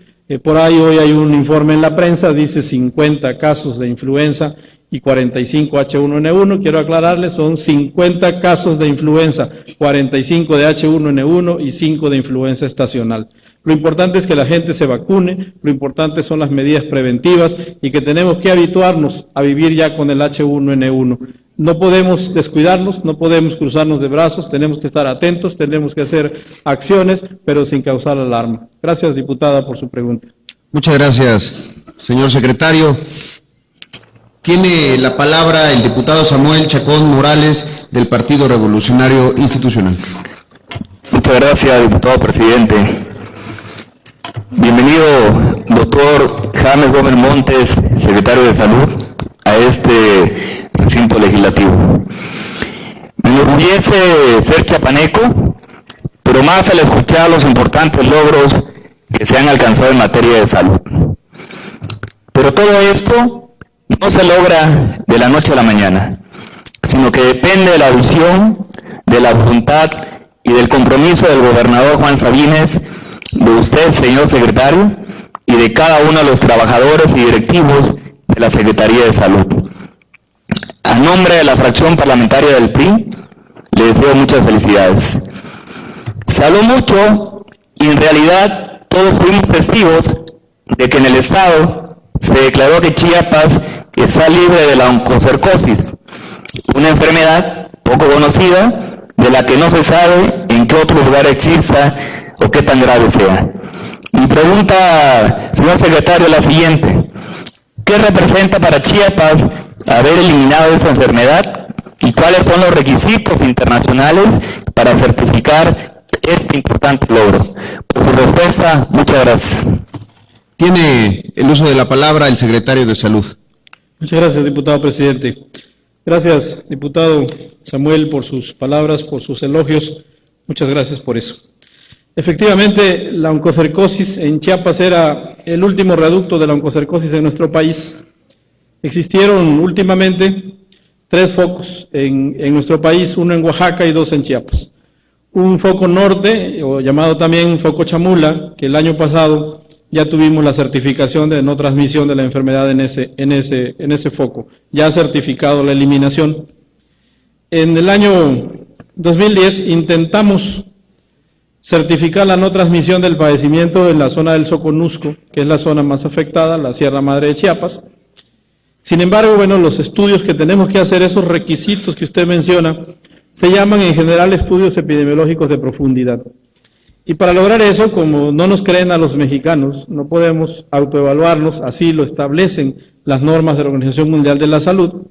por ahí hoy hay un informe en la prensa, dice 50 casos de influenza y 45 H1N1, quiero aclararles, son 50 casos de influenza, 45 de H1N1 y 5 de influenza estacional. Lo importante es que la gente se vacune, lo importante son las medidas preventivas y que tenemos que habituarnos a vivir ya con el H1N1. No podemos descuidarnos, no podemos cruzarnos de brazos, tenemos que estar atentos, tenemos que hacer acciones, pero sin causar alarma. Gracias, diputada, por su pregunta. Muchas gracias, señor secretario. Tiene la palabra el diputado Samuel Chacón Morales, del Partido Revolucionario Institucional. Muchas gracias, diputado presidente. Bienvenido, doctor James Gómez Montes, secretario de Salud, a este recinto legislativo. Me enorgullece ser chiapaneco, pero más al escuchar los importantes logros que se han alcanzado en materia de salud. Pero todo esto no se logra de la noche a la mañana, sino que depende de la visión, de la voluntad y del compromiso del gobernador Juan Sabines, de usted, señor secretario, y de cada uno de los trabajadores y directivos de la Secretaría de Salud. A nombre de la fracción parlamentaria del PRI, le deseo muchas felicidades. Se habló mucho y en realidad todos fuimos testigos de que en el Estado se declaró que Chiapas está libre de la oncocercosis, una enfermedad poco conocida de la que no se sabe en qué otro lugar exista o qué tan grave sea. Mi pregunta, señor secretario, es la siguiente: ¿qué representa para Chiapas haber eliminado esa enfermedad y cuáles son los requisitos internacionales para certificar este importante logro? Por su respuesta, muchas gracias. Tiene el uso de la palabra el secretario de Salud. Muchas gracias, diputado presidente. Gracias, diputado Samuel, por sus palabras, por sus elogios. Muchas gracias por eso. Efectivamente, la oncocercosis en Chiapas era el último reducto de la oncocercosis en nuestro país. Existieron últimamente 3 focos en nuestro país, 1 en Oaxaca y 2 en Chiapas. Un foco norte, o llamado también foco Chamula, que el año pasado ya tuvimos la certificación de no transmisión de la enfermedad en ese foco, ya ha certificado la eliminación. En el año 2010 intentamos certificar la no transmisión del padecimiento en la zona del Soconusco, que es la zona más afectada, la Sierra Madre de Chiapas. Sin embargo, bueno, los estudios que tenemos que hacer, esos requisitos que usted menciona, se llaman en general estudios epidemiológicos de profundidad. Y para lograr eso, como no nos creen a los mexicanos, no podemos autoevaluarnos, así lo establecen las normas de la Organización Mundial de la Salud.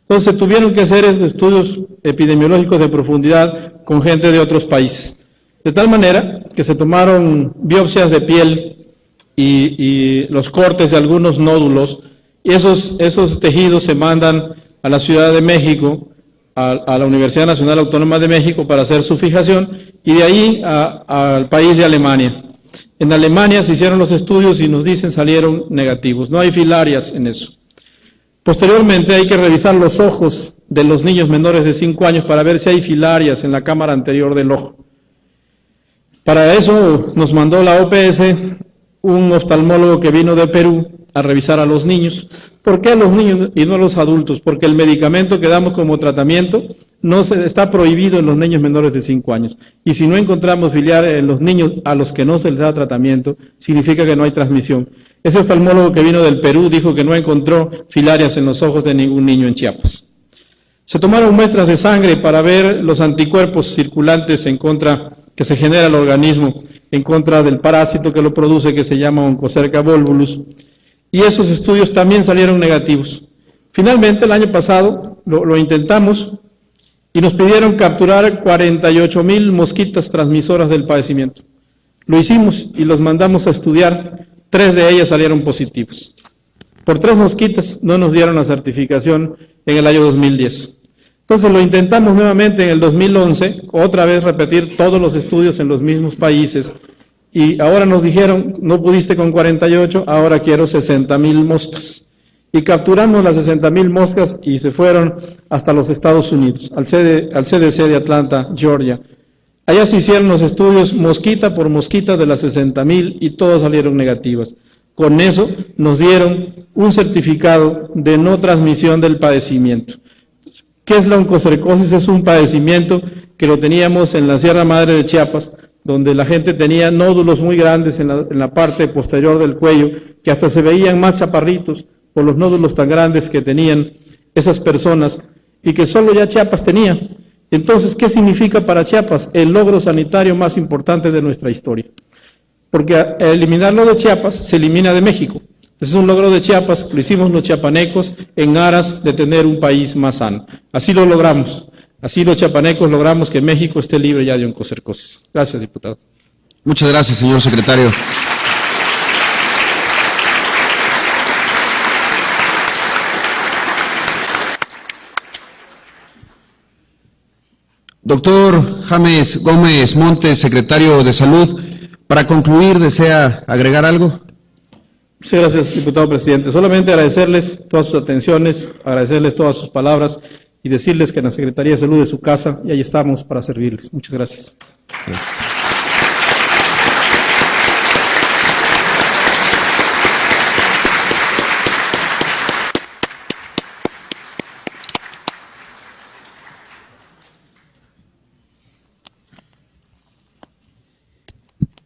Entonces tuvieron que hacer estudios epidemiológicos de profundidad con gente de otros países. De tal manera que se tomaron biopsias de piel y los cortes de algunos nódulos, y esos tejidos se mandan a la Ciudad de México, a la Universidad Nacional Autónoma de México para hacer su fijación, y de ahí al país de Alemania. En Alemania se hicieron los estudios y nos dicen salieron negativos. No hay filarias en eso. Posteriormente hay que revisar los ojos de los niños menores de 5 años para ver si hay filarias en la cámara anterior del ojo. Para eso nos mandó la OPS un oftalmólogo que vino de Perú a revisar a los niños. ¿Por qué a los niños y no a los adultos? Porque el medicamento que damos como tratamiento no está prohibido en los niños menores de 5 años. Y si no encontramos filiar en los niños a los que no se les da tratamiento, significa que no hay transmisión. Ese oftalmólogo que vino del Perú dijo que no encontró filarias en los ojos de ningún niño en Chiapas. Se tomaron muestras de sangre para ver los anticuerpos circulantes en contra que se genera el organismo en contra del parásito que lo produce, que se llama Onchocerca volvulus, y esos estudios también salieron negativos. Finalmente, el año pasado lo intentamos y nos pidieron capturar 48,000 mosquitas transmisoras del padecimiento. Lo hicimos y los mandamos a estudiar, 3 de ellas salieron positivos. Por 3 mosquitas no nos dieron la certificación en el año 2010. Entonces lo intentamos nuevamente en el 2011, otra vez repetir todos los estudios en los mismos países, y ahora nos dijeron, no pudiste con 48, ahora quiero 60,000 moscas. Y capturamos las 60,000 moscas y se fueron hasta los Estados Unidos, al CDC de Atlanta, Georgia. Allá se hicieron los estudios mosquita por mosquita de las 60,000 y todas salieron negativas. Con eso nos dieron un certificado de no transmisión del padecimiento. ¿Qué es la oncocercosis? Es un padecimiento que lo teníamos en la Sierra Madre de Chiapas, donde la gente tenía nódulos muy grandes en la parte posterior del cuello, que hasta se veían más chaparritos por los nódulos tan grandes que tenían esas personas, y que solo ya Chiapas tenía. Entonces, ¿qué significa para Chiapas? El logro sanitario más importante de nuestra historia. Porque al eliminarlo de Chiapas, se elimina de México. Es un logro de Chiapas, lo hicimos los chiapanecos en aras de tener un país más sano. Así lo logramos. Así los chiapanecos logramos que México esté libre ya de oncocercosis. Gracias, diputado. Muchas gracias, señor secretario. Doctor James Gómez Montes, secretario de Salud, para concluir, ¿desea agregar algo? Muchas gracias, diputado presidente. Solamente agradecerles todas sus atenciones, agradecerles todas sus palabras y decirles que en la Secretaría de Salud de su casa, y ahí estamos para servirles. Muchas gracias.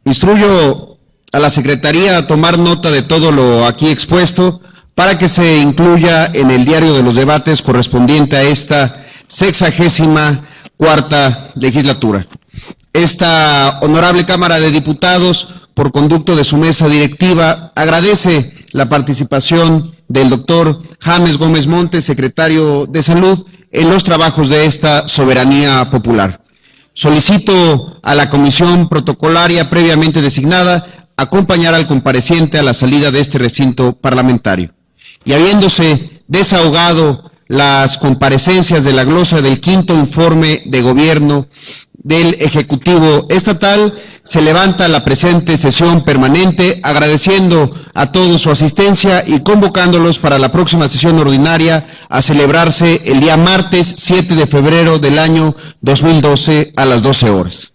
Instruyo a la Secretaría a tomar nota de todo lo aquí expuesto para que se incluya en el diario de los debates correspondiente a esta 64ª legislatura. Esta honorable Cámara de Diputados, por conducto de su mesa directiva, agradece la participación del doctor James Gómez Montes, secretario de Salud, en los trabajos de esta soberanía popular. Solicito a la comisión protocolaria previamente designada acompañar al compareciente a la salida de este recinto parlamentario. Y habiéndose desahogado las comparecencias de la glosa del 5º informe de gobierno del Ejecutivo Estatal, se levanta la presente sesión permanente, agradeciendo a todos su asistencia y convocándolos para la próxima sesión ordinaria a celebrarse el día martes 7 de febrero del año 2012 a las 12 horas.